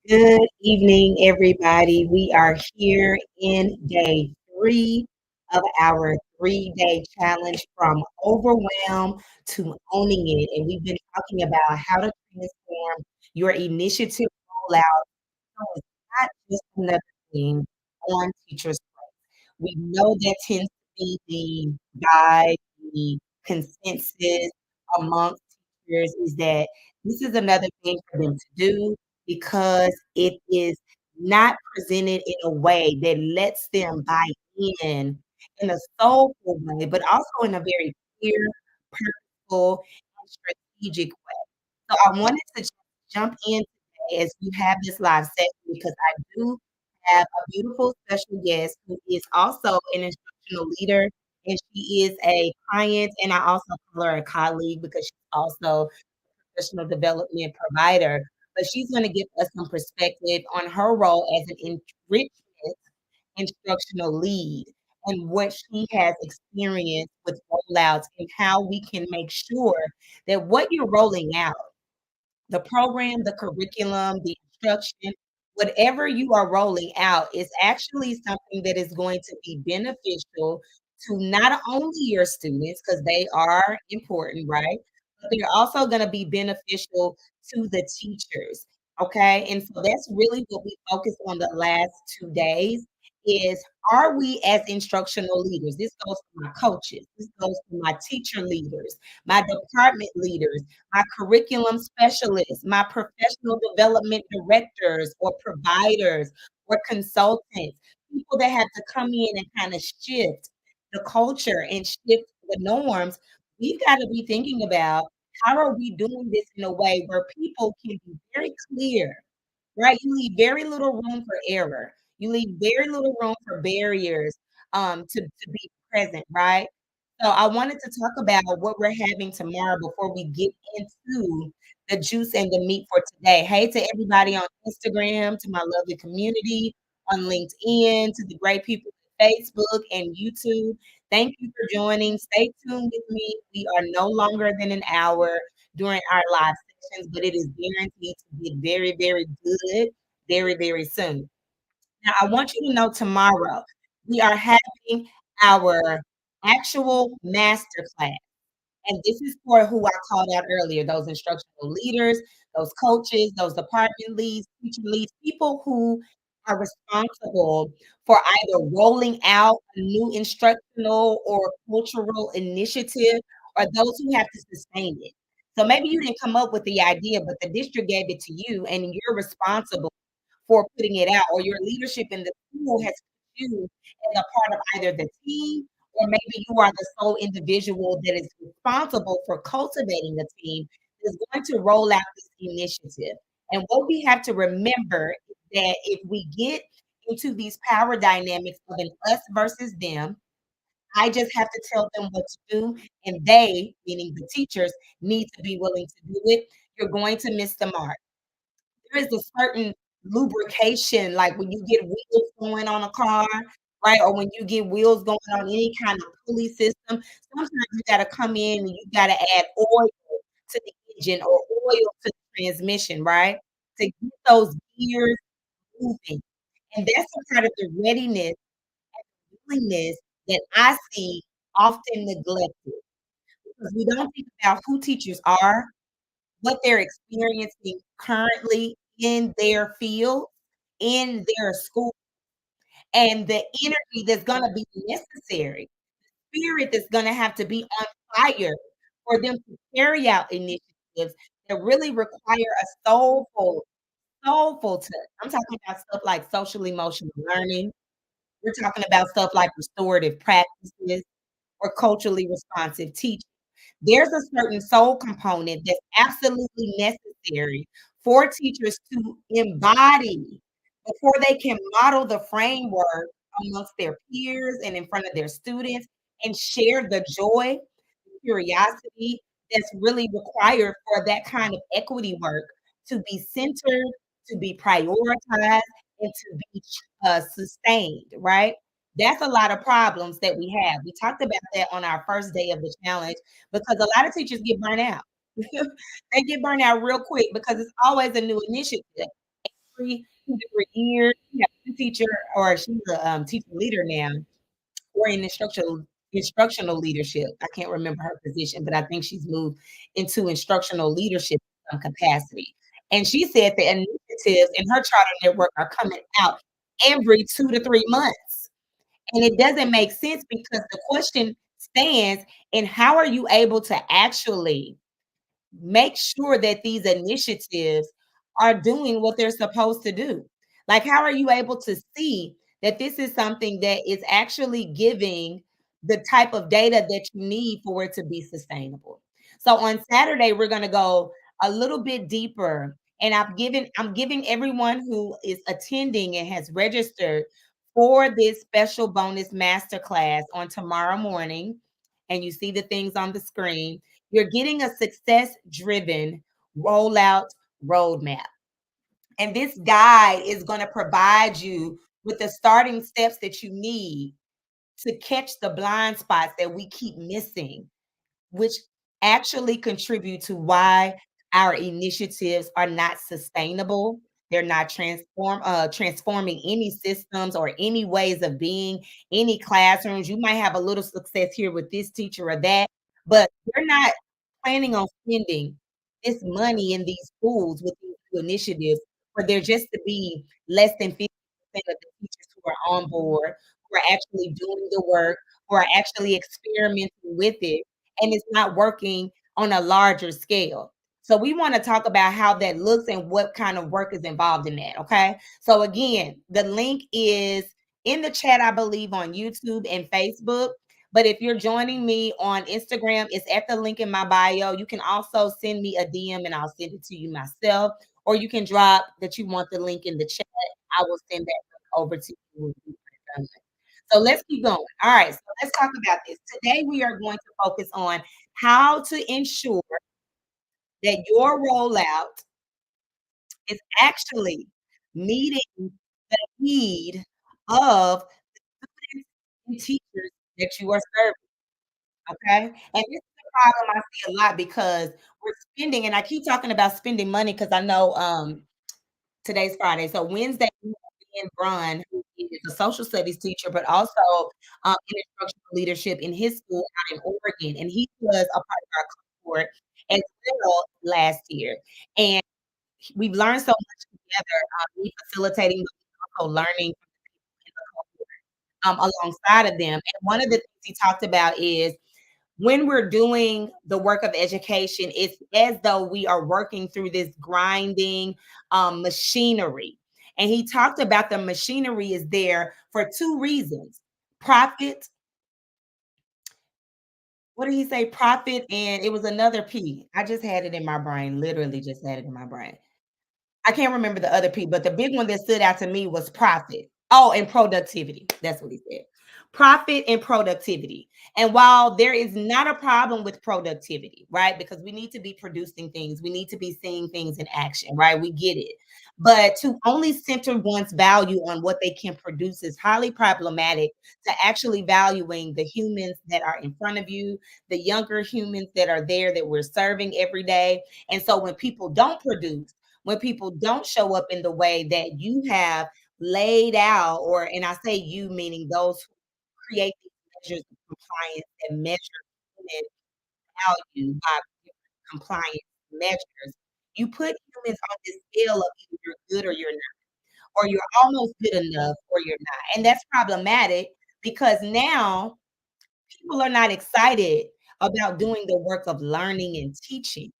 Good evening, everybody. We are here in day three of our 3-day challenge from overwhelm to owning it. And we've been talking about how to transform your initiative rollout so it's not just another thing on teachers' we know that tends to be the guide, the consensus amongst teachers is that this is another thing for them to do because it is not presented in a way that lets them buy in a soulful way, but also in a very clear, purposeful, and strategic way. So I wanted to just jump in today as we have this live session because I do have a beautiful special guest who is also an instructional leader, and she is a client, and I also call her a colleague because she's also a professional development provider. But she's going to give us some perspective on her role as an enrichment instructional lead and what she has experienced with rollouts and how we can make sure that what you're rolling out the program, the curriculum, the instruction, whatever you are rolling out is actually something that is going to be beneficial to not only your students, because they are important, right? But they're also going to be beneficial to the teachers. Okay. And so that's really what we focus on the last 2 days is are we as instructional leaders? This goes to my coaches, this goes to my teacher leaders, my department leaders, my curriculum specialists, my professional development directors or providers or consultants, people that have to come in and kind of shift the culture and shift the norms. We've got to be thinking about how are we doing this in a way where people can be very clear, right? You leave very little room for error. You leave very little room for barriers to be present, right? So I wanted to talk about what we're having tomorrow before we get into the juice and the meat for today. Hey to everybody on Instagram, to my lovely community on LinkedIn, to the great people on Facebook and YouTube. Thank you for joining. Stay tuned with me. We are no longer than an hour during our live sessions, but it is guaranteed to get very, very good very, very soon. Now, I want you to know tomorrow we are having our actual master class. And this is for who I called out earlier, those instructional leaders, those coaches, those department leads, teacher leads, people who are responsible for either rolling out a new instructional or cultural initiative or those who have to sustain it. So maybe you didn't come up with the idea, but the district gave it to you and you're responsible for putting it out, or your leadership in the school has put you as a part of either the team or maybe you are the sole individual that is responsible for cultivating the team that is going to roll out this initiative. And what we have to remember is that if we get into these power dynamics of an us versus them, I just have to tell them what to do, and they, meaning the teachers, need to be willing to do it. You're going to miss the mark. There is a certain lubrication, like when you get wheels going on a car, right? Or when you get wheels going on any kind of pulley system, sometimes you gotta come in and you gotta add oil to the engine or oil to the transmission, right? To get those gears moving. And that's a part of the readiness, willingness that I see often neglected because we don't think about who teachers are, what they're experiencing currently in their field, in their school, and the energy that's gonna be necessary, spirit that's gonna have to be on fire for them to carry out initiatives that really require a soulful touch. I'm talking about stuff like social emotional learning. We're talking about stuff like restorative practices or culturally responsive teaching. There's a certain soul component that's absolutely necessary for teachers to embody before they can model the framework amongst their peers and in front of their students and share the joy, curiosity that's really required for that kind of equity work to be centered, to be prioritized, and to be sustained, right? That's a lot of problems that we have. We talked about that on our first day of the challenge because a lot of teachers get burnt out. They get burnt out real quick because it's always a new initiative. 2 to 3 years. Yeah, she's a teacher or she's a teacher leader now or in instructional leadership. I can't remember her position, but I think she's moved into instructional leadership capacity. And she said the initiatives in her charter network are coming out every 2 to 3 months. And it doesn't make sense because the question stands, and how are you able to actually make sure that these initiatives are doing what they're supposed to do? Like, how are you able to see that this is something that is actually giving the type of data that you need for it to be sustainable? So on Saturday, we're going to go a little bit deeper. And I'm giving everyone who is attending and has registered for this special bonus masterclass on tomorrow morning. And you see the things on the screen. You're getting a success driven rollout roadmap. And this guide is going to provide you with the starting steps that you need to catch the blind spots that we keep missing, which actually contribute to why our initiatives are not sustainable. They're not transforming any systems or any ways of being, any classrooms. You might have a little success here with this teacher or that, but you're not planning on spending this money in these schools with these new initiatives for there just to be less than 50% of the teachers who are on board, who are actually doing the work, who are actually experimenting with it, and it's not working on a larger scale. So we want to talk about how that looks and what kind of work is involved in that. Okay. So again, the link is in the chat, I believe, on YouTube and Facebook. But if you're joining me on Instagram, it's at the link in my bio. You can also send me a DM and I'll send it to you myself. Or you can drop that you want the link in the chat. I will send that over to you. So let's keep going. All right, so let's talk about this. Today we are going to focus on how to ensure that your rollout is actually meeting the need of students and teachers that you are serving. Okay. And this is a problem I see a lot because we're spending, and I keep talking about spending money because I know today's Friday. So Wednesday, we have Ben Brun, who is a social studies teacher, but also in instructional leadership in his school out in Oregon. And he was a part of our cohort as well last year. And we've learned so much together, me facilitating, but also learning alongside of them. And one of the things he talked about is when we're doing the work of education, it's as though we are working through this grinding machinery. And he talked about the machinery is there for two reasons: profit. What did he say? Profit, and it was another P. I just had it in my brain, literally just had it in my brain. I can't remember the other P, but the big one that stood out to me was profit. Oh, and productivity. That's what he said. Profit and productivity. And while there is not a problem with productivity, right? Because we need to be producing things, we need to be seeing things in action, right? We get it. But to only center one's value on what they can produce is highly problematic to actually valuing the humans that are in front of you, the younger humans that are there that we're serving every day. And so when people don't produce, when people don't show up in the way that you have laid out, or and I say you meaning those who create these measures of compliance and measure human value by compliance measures, you put humans on this scale of either you're good or you're not, or you're almost good enough or you're not. And that's problematic because now people are not excited about doing the work of learning and teaching,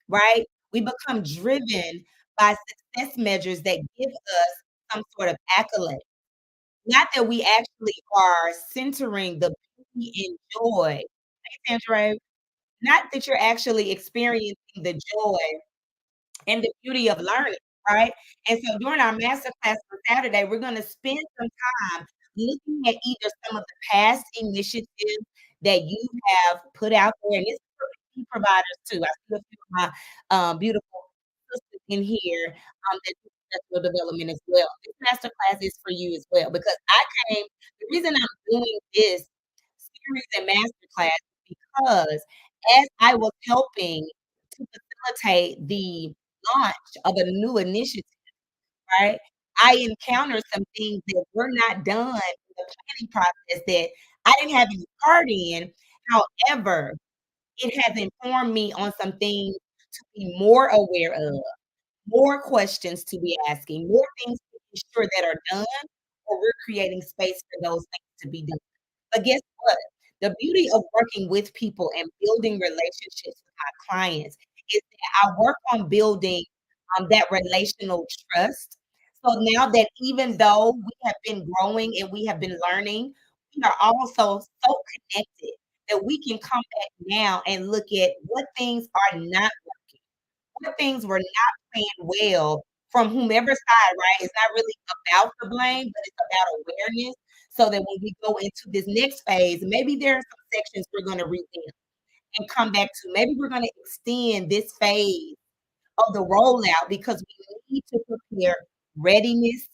right? We become driven by success measures that give us some sort of accolade. Not that we actually are centering the beauty and joy. Hey, Sandra, not that you're actually experiencing the joy and the beauty of learning, right? And so during our master class on Saturday, we're going to spend some time looking at either some of the past initiatives that you have put out there, and this is for key providers too. I see a few of my beautiful sisters in here that do professional development as well. This master class is for you as well because the reason I'm doing this series and master class is because as I was helping to facilitate the launch of a new initiative, right? I encountered some things that were not done in the planning process that I didn't have any part in. However, it has informed me on some things to be more aware of, more questions to be asking, more things to be sure that are done, or we're creating space for those things to be done. But guess what? The beauty of working with people and building relationships with my clients is that I work on building that relational trust. So now that even though we have been growing and we have been learning, we are also so connected that we can come back now and look at what things are not working, what things were not planned well from whomever side, right? It's not really about the blame, but it's about awareness. So that when we go into this next phase, maybe there are some sections we're going to revamp and come back to. Maybe we're going to extend this phase of the rollout because we need to prepare readiness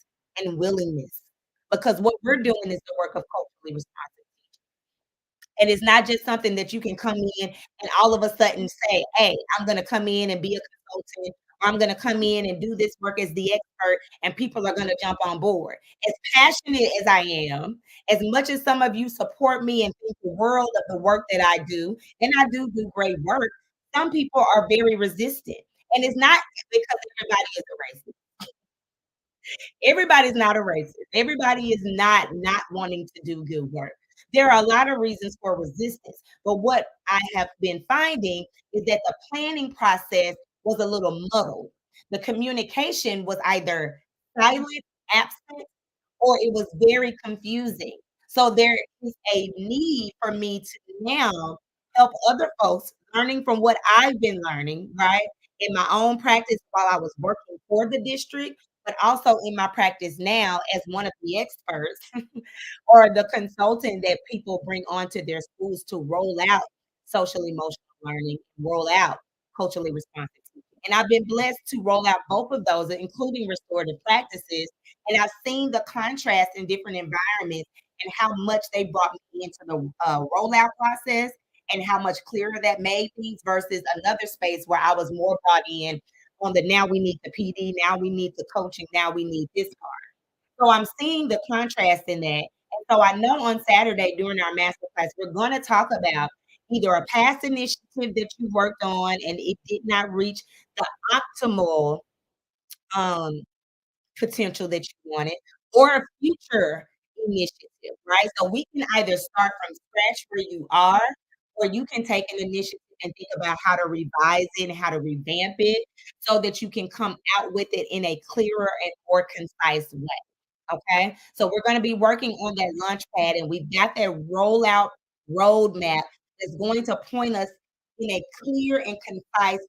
and willingness. Because what we're doing is the work of culturally responsive. And it's not just something that you can come in and all of a sudden say, "Hey, I'm gonna come in and be a consultant, or I'm gonna come in and do this work as the expert," and people are gonna jump on board. As passionate as I am, as much as some of you support me and think the world of the work that I do, and I do great work, some people are very resistant. And it's not because everybody is a racist. Everybody's not a racist. Everybody is not wanting to do good work. There are a lot of reasons for resistance, but what I have been finding is that the planning process was a little muddled. The communication was either silent, absent, or it was very confusing. So there is a need for me to now help other folks learning from what I've been learning, right? In my own practice while I was working for the district, but also in my practice now as one of the experts or the consultant that people bring onto their schools to roll out social emotional learning, roll out culturally responsive teaching. And I've been blessed to roll out both of those, including restorative practices. And I've seen the contrast in different environments and how much they brought me into the rollout process and how much clearer that made things versus another space where I was more brought in on the now we need the PD, now we need the coaching, now we need this part. So I'm seeing the contrast in that. And so I know on Saturday during our masterclass, we're going to talk about either a past initiative that you worked on and it did not reach the optimal um, potential that you wanted, or a future initiative, right? So we can either start from scratch where you are, or you can take an initiative and think about how to revise it and how to revamp it so that you can come out with it in a clearer and more concise way. Okay, so we're going to be working on that launch pad, and we've got that rollout roadmap that's going to point us in a clear and concise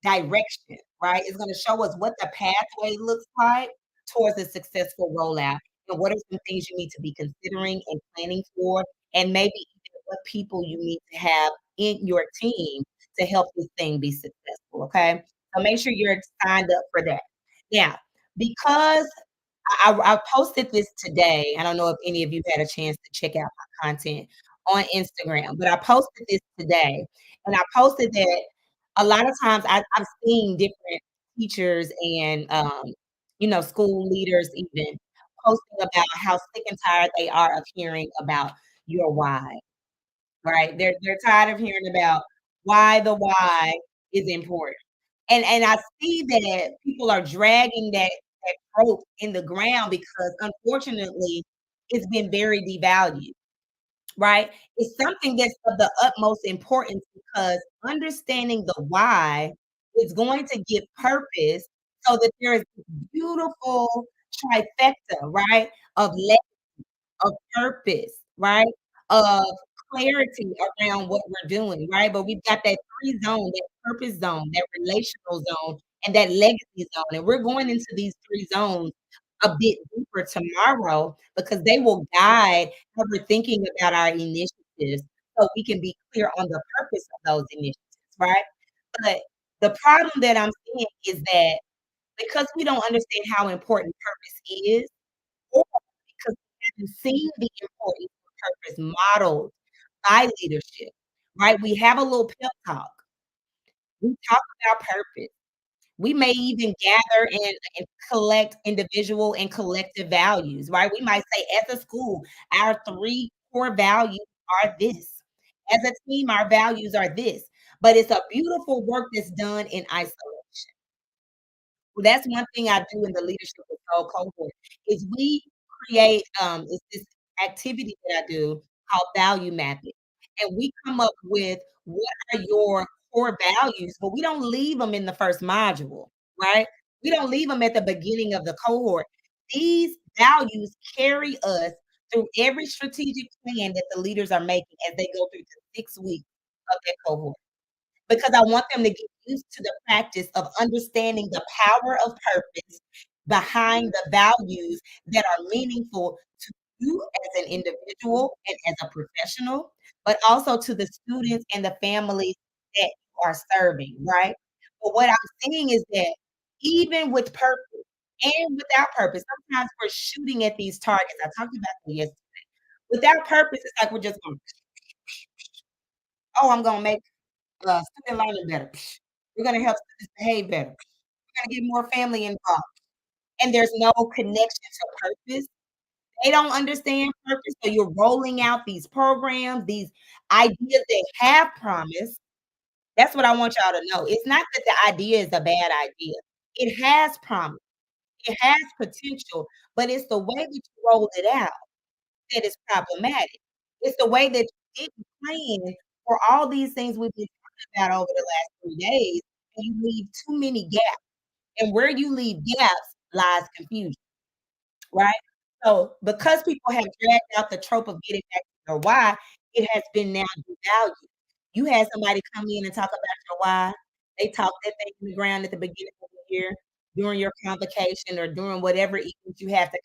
direction, right? It's going to show us what the pathway looks like towards a successful rollout, and what are some things you need to be considering and planning for, and maybe even what people you need to have in your team to help this thing be successful. Okay, so make sure you're signed up for that. Now, because I posted this today. I don't know if any of you had a chance to check out my content on Instagram, but I posted this today, and I posted that a lot of times I've seen different teachers and school leaders even posting about how sick and tired they are of hearing about your why. Right? They're tired of hearing about why the why is important. And I see that people are dragging that trope in the ground because unfortunately it's been very devalued, right? It's something that's of the utmost importance because understanding the why is going to give purpose so that there is this beautiful trifecta, right? Of of purpose, right? Of clarity around what we're doing, right? But we've got that 3 zone, that purpose zone, that relational zone, and that legacy zone. And we're going into these 3 zones a bit deeper tomorrow because they will guide how we're thinking about our initiatives so we can be clear on the purpose of those initiatives, right? But the problem that I'm seeing is that because we don't understand how important purpose is, or because we haven't seen the importance of purpose modeled by leadership, right? We have a little pep talk. We talk about purpose. We may even gather and collect individual and collective values, right? We might say, as a school, our three core values are this. As a team, our values are this. But it's a beautiful work that's done in isolation. Well, that's one thing I do in the leadership with Soul Cohort is we create it's this activity that I do called value mapping. And we come up with what are your core values, but we don't leave them in the first module, right? We don't leave them at the beginning of the cohort. These values carry us through every strategic plan that the leaders are making as they go through the 6 weeks of that cohort because I want them to get used to the practice of understanding the power of purpose behind the values that are meaningful to you as an individual and as a professional, but also to the students and the families that you are serving, right? But what I'm seeing is that even with purpose and without purpose, sometimes we're shooting at these targets. I talked about that yesterday. Without purpose, it's like we're just going, oh, I'm going to make student learning better. We're gonna help students behave better. We're gonna get more family involved. And there's no connection to purpose. They don't understand purpose. So you're rolling out these programs, these ideas that have promise. That's what I want y'all to know. It's not that the idea is a bad idea. It has promise. It has potential, but it's the way that you roll it out that is problematic. It's the way that you didn't plan for all these things we've been talking about over the last 3 days, and you leave too many gaps. And where you leave gaps lies confusion, right? So because people have dragged out the trope of getting back to your why, it has been now devalued. You had somebody come in and talk about your why. They talked that thing in the ground at the beginning of the year during your convocation or during whatever event you have to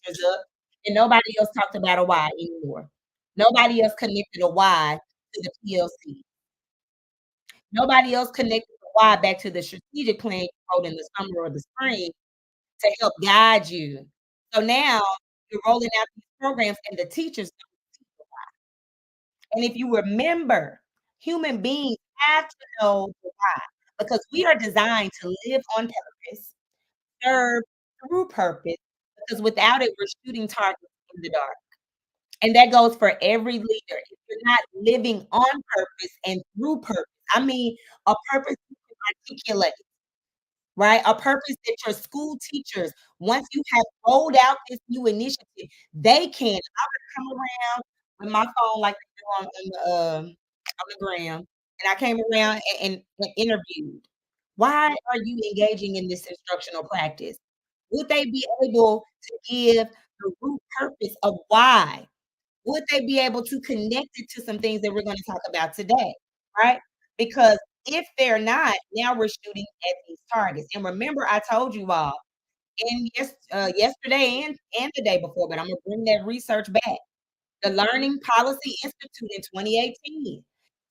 pictures up, and nobody else talked about a why anymore. Nobody else connected a why to the PLC. Nobody else connected the why back to the strategic plan you wrote in the summer or the spring to help guide you. So now you're rolling out these programs and the teachers don't see the why. And if you remember, human beings have to know the why because we are designed to live on purpose, serve through purpose, because without it, we're shooting targets in the dark. And that goes for every leader. If you're not living on purpose and through purpose, I mean, a purpose you can articulate, right? A purpose that your school teachers, once you have rolled out this new initiative, they can. I would come around with my phone like they do on the gram, and I came around and interviewed. Why are you engaging in this instructional practice? Would they be able to give the root purpose of why? Would they be able to connect it to some things that we're gonna talk about today, right? Because if they're not, now we're shooting at these targets. And remember, I told you all yesterday and the day before, but I'm gonna bring that research back. The Learning Policy Institute in 2018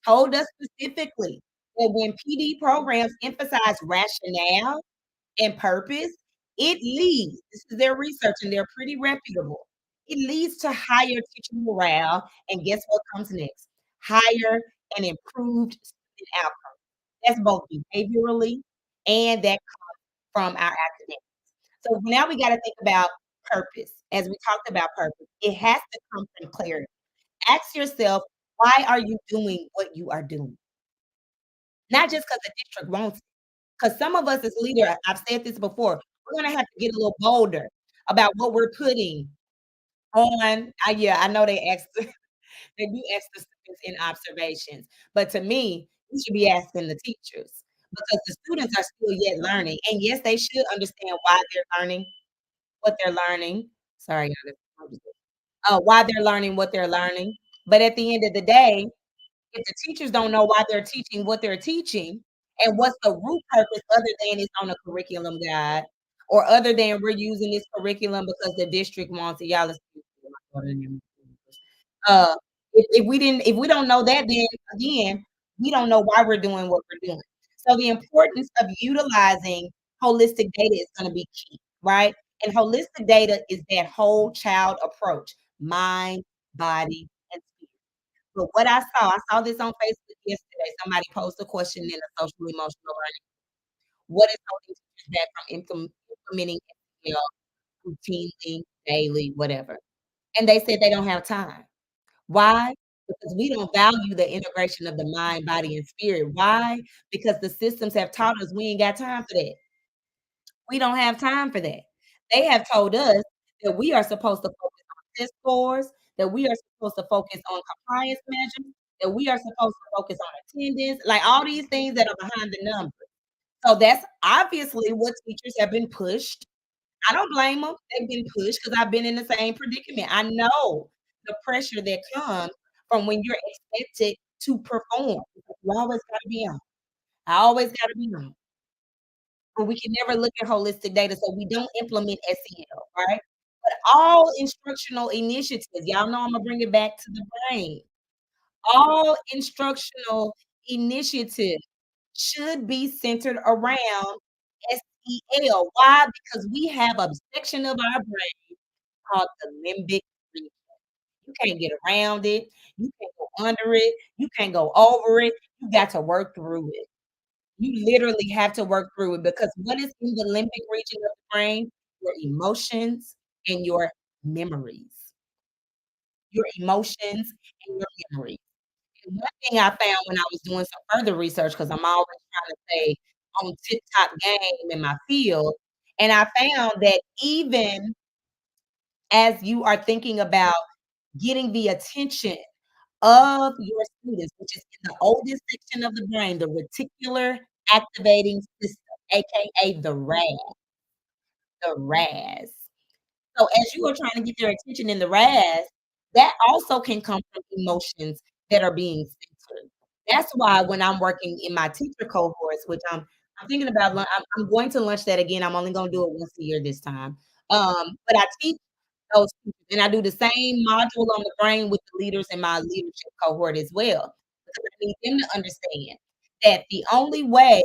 told us specifically that when PD programs emphasize rationale and purpose, it leads, this is their research and they're pretty reputable. It leads to higher teacher morale. And guess what comes next? Higher and improved student outcomes. That's both behaviorally and that from our academics. So now we got to think about purpose. As we talked about purpose, it has to come from clarity. Ask yourself, why are you doing what you are doing? Not just because the district wants it. Because some of us as leader, I've said this before, we're gonna have to get a little bolder about what we're putting on. Yeah, I know they ask they do ask the students in observations, but to me, you should be asking the teachers because the students are still yet learning. And yes, they should understand why they're learning what they're learning. Sorry, y'all, why they're learning what they're learning. But at the end of the day, if the teachers don't know why they're teaching what they're teaching and what's the root purpose other than it's on a curriculum guide or other than we're using this curriculum because the district wants it. Y'all, uh, if we don't know that, then again, we don't know why we're doing what we're doing. So the importance of utilizing holistic data is going to be key, right? And holistic data is that whole child approach, mind, body, and spirit. But what I saw this on Facebook yesterday. Somebody posted a question in a social emotional learning. What is holding teachers back from implementing SEL routinely, daily, whatever? And they said they don't have time. Why? Because we don't value the integration of the mind, body, and spirit. Why? Because the systems have taught us we ain't got time for that. We don't have time for that. They have told us that we are supposed to focus on test scores, that we are supposed to focus on compliance measures, that we are supposed to focus on attendance, like all these things that are behind the numbers. So that's obviously what teachers have been pushed. I don't blame them. They've been pushed because I've been in the same predicament. I know the pressure that comes from when you're expected to perform. You always gotta be on. I always gotta be on. But we can never look at holistic data, so we don't implement SEL, right? But all instructional initiatives, y'all know Imma bring it back to the brain. All instructional initiatives should be centered around SEL. Why? Because we have a section of our brain called the limbic region. You can't get around it. You can't go under it. You can't go over it. You got to work through it. You literally have to work through it because what is in the limbic region of the brain? Your emotions and your memories. Your emotions and your memories. And one thing I found when I was doing some further research, because I'm always trying to stay on tip-top game in my field, and I found that even as you are thinking about getting the attention of your students, which is in the oldest section of the brain, the reticular activating system, AKA the RAS. So as you are trying to get their attention in the RAS, that also can come from emotions that are being censored. That's why when I'm working in my teacher cohorts, which I'm thinking about, I'm going to launch that again. I'm only going to do it once a year this time. But I teach those teachers, and I do the same module on the brain with the leaders in my leadership cohort as well, because I need them to understand that the only way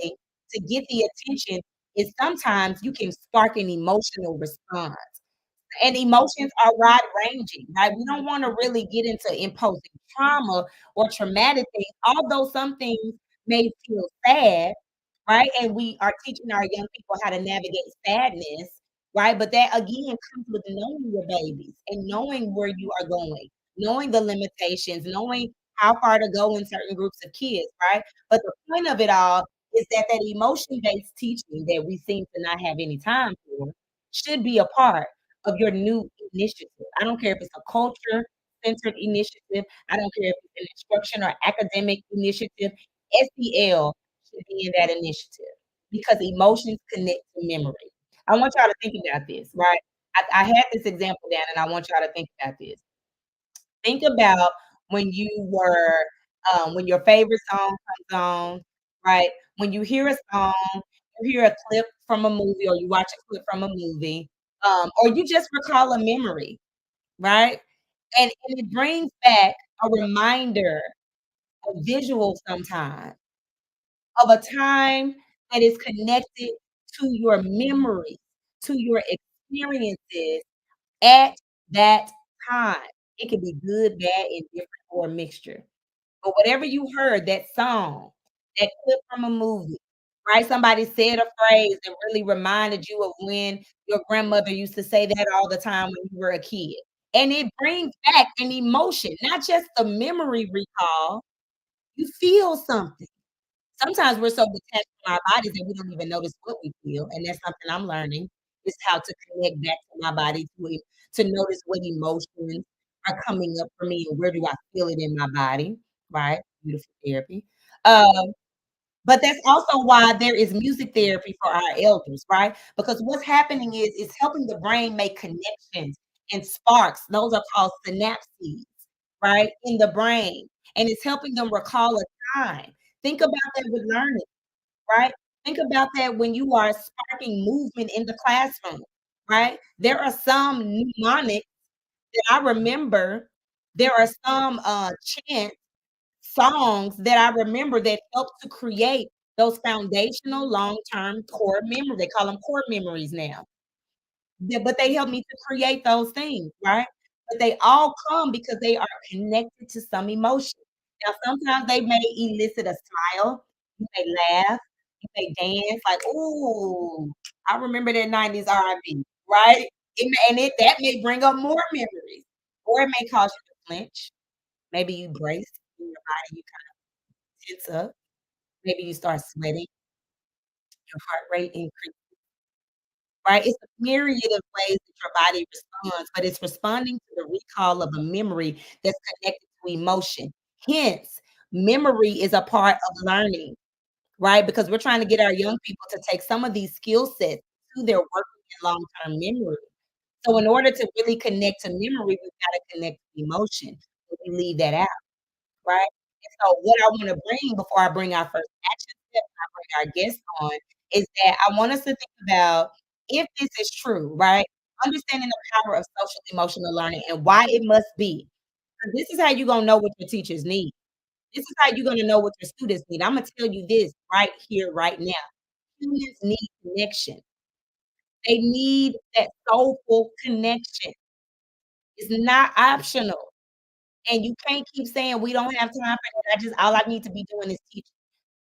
to get the attention is sometimes you can spark an emotional response. And emotions are wide ranging, right? We don't wanna really get into imposing trauma or traumatic things, although some things may feel sad, right? And we are teaching our young people how to navigate sadness, right? But that again comes with knowing your babies and knowing where you are going, knowing the limitations, knowing how far to go in certain groups of kids, right? But the point of it all is that that emotion-based teaching that we seem to not have any time for should be a part of your new initiative. I don't care if it's a culture-centered initiative. I don't care if it's an instruction or academic initiative. SEL should be in that initiative because emotions connect to memory. I want y'all to think about this, right? I had this example down, and I want y'all to think about this. Think about when you were, when your favorite song comes on, right? When you hear a song, you hear a clip from a movie, or you watch a clip from a movie, or you just recall a memory, right? And it brings back a reminder, a visual sometimes of a time that is connected to your memories, to your experiences at that time. It can be good, bad, indifferent, or a mixture. But whatever you heard, that song, that clip from a movie, right? Somebody said a phrase that really reminded you of when your grandmother used to say that all the time when you were a kid. And it brings back an emotion, not just the memory recall. You feel something. Sometimes we're so detached from our bodies that we don't even notice what we feel, and that's something I'm learning, is how to connect back to my body to notice what emotions are coming up for me and where do I feel it in my body, right? Beautiful therapy. Um, but that's also why there is music therapy for our elders, right? Because what's happening is it's helping the brain make connections and sparks. Those are called synapses, right, in the brain, and it's helping them recall a time. Think about that with learning, right? Think about that when you are sparking movement in the classroom, right? There are some mnemonics that I remember. There are some chants, songs that I remember that help to create those foundational long-term core memory. They call them core memories now. But they help me to create those things, right? But they all come because they are connected to some emotion. Now, sometimes they may elicit a smile, you may laugh, If they dance, like, "Ooh, I remember that 90s R&B," right? That may bring up more memories, or it may cause you to flinch. Maybe you brace in your body, you kinda tense up. Maybe you start sweating, your heart rate increase, right? It's a myriad of ways that your body responds, but it's responding to the recall of a memory that's connected to emotion. Hence, memory is a part of learning, right? Because we're trying to get our young people to take some of these skill sets to their working and long-term memory. So in order to really connect to memory, we've gotta connect to emotion, but we leave that out, right? And so what I wanna bring before I bring our first action step, and I bring our guests on, is that I want us to think about if this is true, right? Understanding the power of social emotional learning and why it must be. 'Cause this is how you gonna know what your teachers need. This is how you're gonna know what your students need. Imma tell you this right here, right now. Humans need connection. They need that soulful connection. It's not optional, and you can't keep saying, "We don't have time for that. I just all I need to be doing is teaching."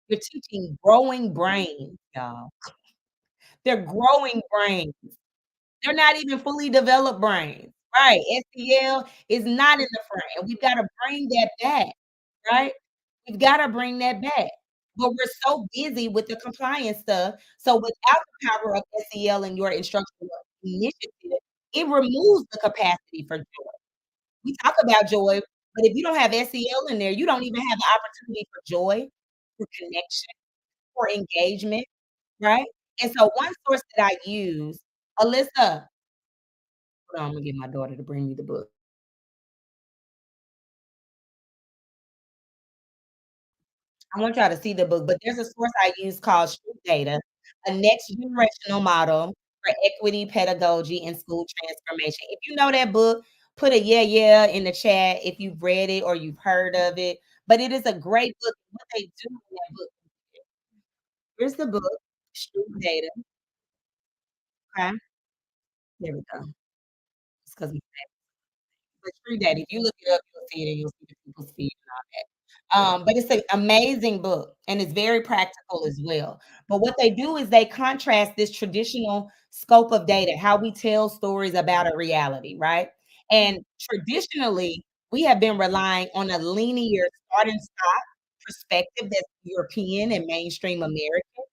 You're teaching growing brains, y'all. They're growing brains. They're not even fully developed brains, right? SEL is not in the front, and we've gotta bring that back, right? We've gotta bring that back. But we're so busy with the compliance stuff, so without the power of SEL in your instructional initiative, it removes the capacity for joy. We talk about joy, but if you don't have SEL in there, you don't even have the opportunity for joy, for connection, for engagement, right? And so one source that I use, Alyssa, hold on, I'm gonna get my daughter to bring me the book. I want y'all to see the book, but there's a source I use called Street Data, a next generational model for equity, pedagogy, and school transformation. If you know that book, put a yeah, yeah in the chat if you've read it or you've heard of it. But it is a great book. What they do in that book, here's the book, Street Data. Okay, there we go. It's 'cause but true that if you look it up, you'll see it and you'll see the people's feet and all that. But it's an amazing book and it's very practical as well. But what they do is they contrast this traditional scope of data, how we tell stories about a reality, right? And traditionally, we have been relying on a linear start and stop perspective that's European and mainstream American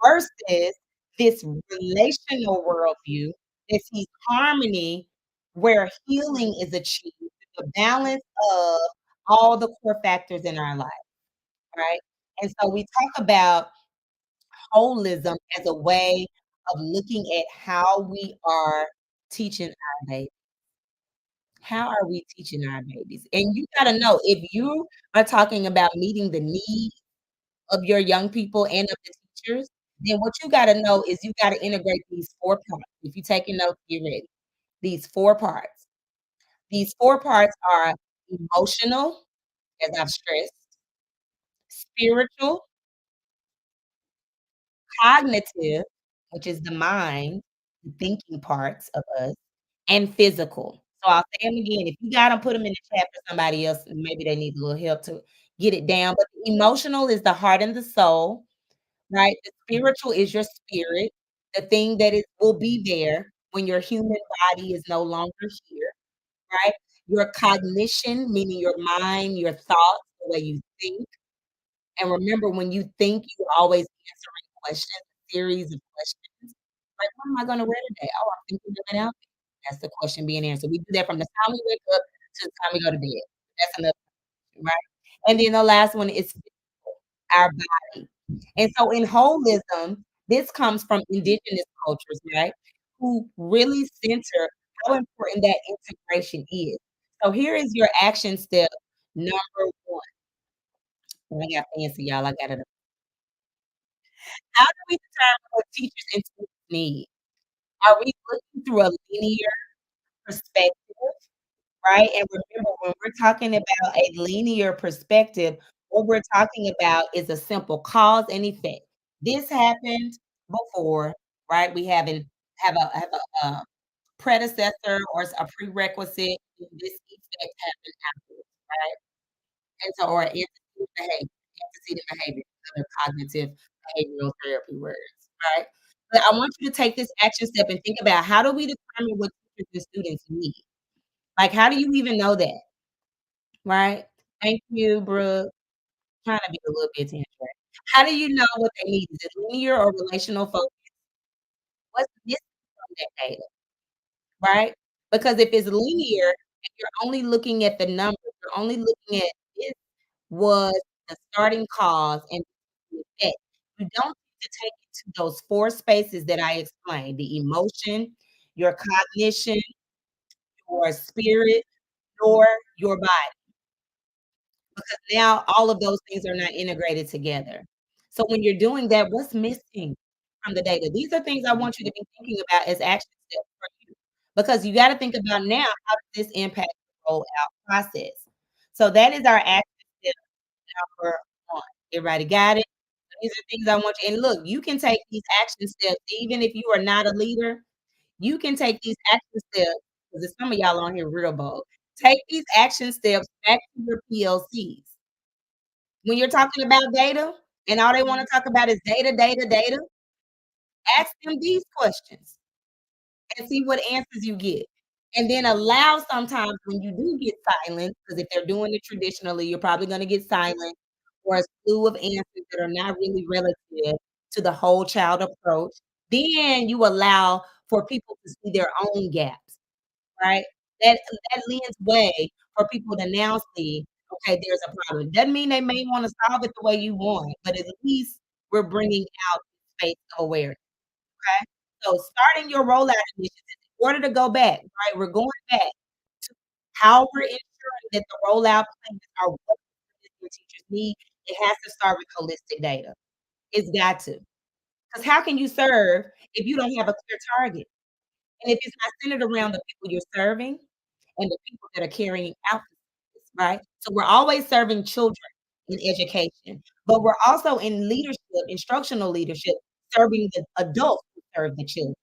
versus this relational worldview that sees harmony where healing is achieved, the balance of all the core factors in our life, right? And so we talk about holism as a way of looking at how we are teaching our babies. How are we teaching our babies? And you gotta know if you are talking about meeting the needs of your young people and of the teachers, then what you gotta know is you gotta integrate these 4 parts. If you're taking notes, get ready. These 4 parts. These 4 parts are emotional, as I've stressed, spiritual, cognitive, which is the mind, the thinking parts of us, and physical. So I'll say them again. If you got them, put them in the chat for somebody else, and maybe they need a little help to get it down. But the emotional is the heart and the soul. Right? The spiritual is your spirit, the thing that is will be there when your human body is no longer here, right? Your cognition, meaning your mind, your thoughts, the way you think. And remember, when you think, you're always answering questions, a series of questions. Like, what am I gonna wear today? Oh, I'm thinking of an outfit. That's the question being answered. We do that from the time we wake up to the time we go to bed. That's another question, right? And then the last one is physical, our body. And so in holism, this comes from indigenous cultures, right? Who really center how important that integration is. So here is your action step number 1. Oh, I got fancy, y'all. I got it. How do we determine what teachers and students need? Are we looking through a linear perspective? Right? And remember, when we're talking about a linear perspective, what we're talking about is a simple cause and effect. This happened before, right? We have a predecessor or a prerequisite, and this effect happened afterwards, right? And so, or antecedent behavior, other cognitive behavioral therapy words, right? But I want you to take this action step and think about how do we determine what teachers and students need? Like, how do you even know that, right? Thank you, Brooke. Trying to be a little bit tangible. How do you know what they need? Is it linear or relational focus? What's missing from that data, right? Because if it's linear and you're only looking at the numbers, you're only looking at this was the starting cause and the effect. You don't need to take it to those 4 spaces that I explained, the emotion, your cognition, your spirit, nor your body, because now all of those things are not integrated together. So when you're doing that, what's missing from the data? These are things I want you to be thinking about as action steps for you, because you gotta think about now, how does this impact the rollout process? So that is our action step number 1. Everybody got it? These are things I want you, and look, you can take these action steps even if you are not a leader. You can take these action steps, because some of y'all on here real bold. Take these action steps back to your PLCs. When you're talking about data and all they wanna talk about is data, data, data, ask them these questions and see what answers you get. And then allow sometimes when you do get silent, because if they're doing it traditionally, you're probably gonna get silent or a slew of answers that are not really relative to the whole child approach. Then you allow for people to see their own gaps, right? That lends way for people to now see, okay, there's a problem. Doesn't mean they may wanna solve it the way you want, but at least we're bringing out space of awareness, okay? So starting your rollout initiatives, in order to go back, right, we're going back to how we're ensuring that the rollout plans are what your teachers need. It has to start with holistic data. It's got to. Because how can you serve if you don't have a clear target? And if it's not centered around the people you're serving and the people that are carrying out the service, right? So we're always serving children in education, but we're also in leadership, instructional leadership, serving the adults who serve the children.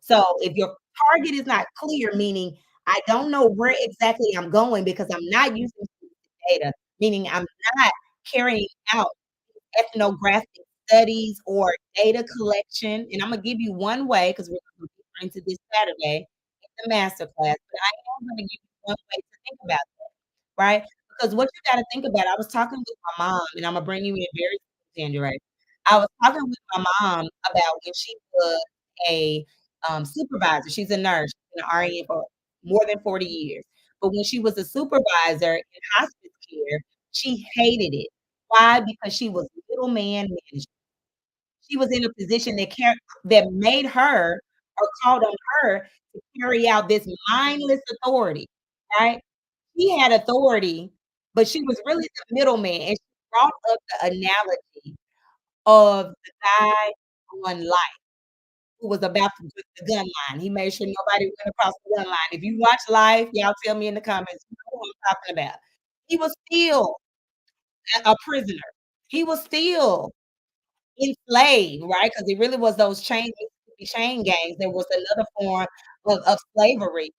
So if your target is not clear, meaning I don't know where exactly I'm going because I'm not using data, meaning I'm not carrying out ethnographic studies or data collection. And I'm gonna give you one way because we're gonna get into this Saturday in the master class, but I am gonna give you one way to think about that, right? Because what you gotta think about, I was talking with my mom, and I'm gonna bring you in very soon, January. I was talking with my mom about when she was a supervisor. She's a nurse, she's been an RN for more than 40 years. But when she was a supervisor in hospice care, she hated it. Why? Because she was middleman management. She was in a position that made her or called on her to carry out this mindless authority, right? She had authority, but she was really the middleman, and she brought up the analogy of the guy on Life who was about to put the gun line. He made sure nobody went across the gun line. If you watch Life, y'all tell me in the comments, you know who I'm talking about. He was still a prisoner. He was still enslaved, right? Because it really was those chain gangs. There was another form of slavery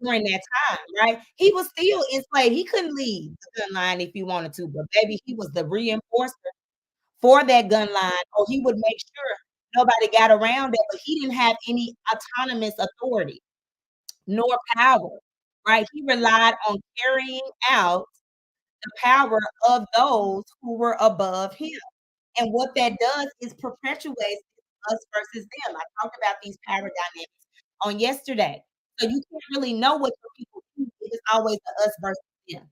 during that time, right? He was still enslaved. He couldn't leave the gun line if he wanted to, but baby, he was the reinforcer for that gun line, or he would make sure nobody got around it, but he didn't have any autonomous authority nor power, right? He relied on carrying out the power of those who were above him. And what that does is perpetuates us versus them. I talked about these power dynamics on yesterday. So you can't really know what your people do. It's always the us versus them,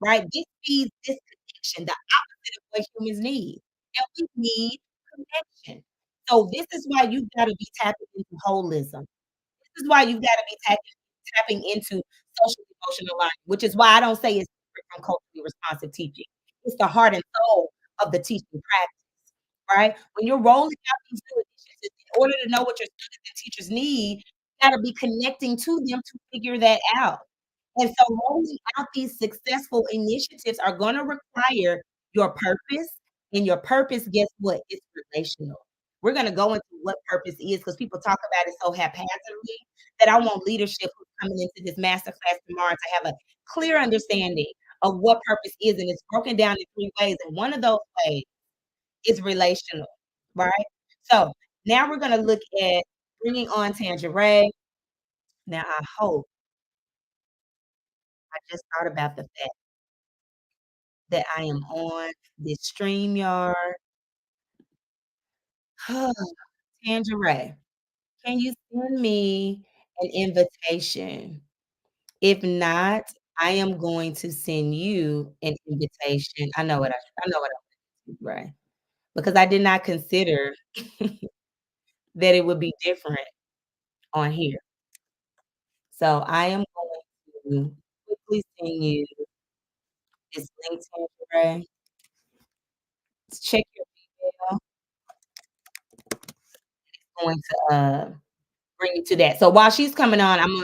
right? This feeds this connection, the opposite of what humans need. And we need connection. So this is why you've got to be tapping into holism. This is why you've got to be tapping into social emotional learning, which is why I don't say it's different from culturally responsive teaching. It's the heart and soul of the teaching practice, right? When you're rolling out these new initiatives, in order to know what your students and teachers need, you got to be connecting to them to figure that out. And so rolling out these successful initiatives are going to require your purpose, and your purpose, guess what? It's relational. We're going to go into what purpose is because people talk about it so haphazardly that I want leadership who's coming into this masterclass tomorrow to have a clear understanding of what purpose is. And it's broken down in 3 ways. And one of those ways is relational. right? So now we're gonna look at bringing on Tangeray. Now I hope I just thought about the fact that I am on this StreamYard. Tangeray, can you send me an invitation? If not, I am going to send you an invitation. I know what I'm gonna do, right? Because I did not consider that it would be different on here. So I am going to quickly send you this link, Tangeray. Check your email. Going to bring you to that. So while she's coming on, I'm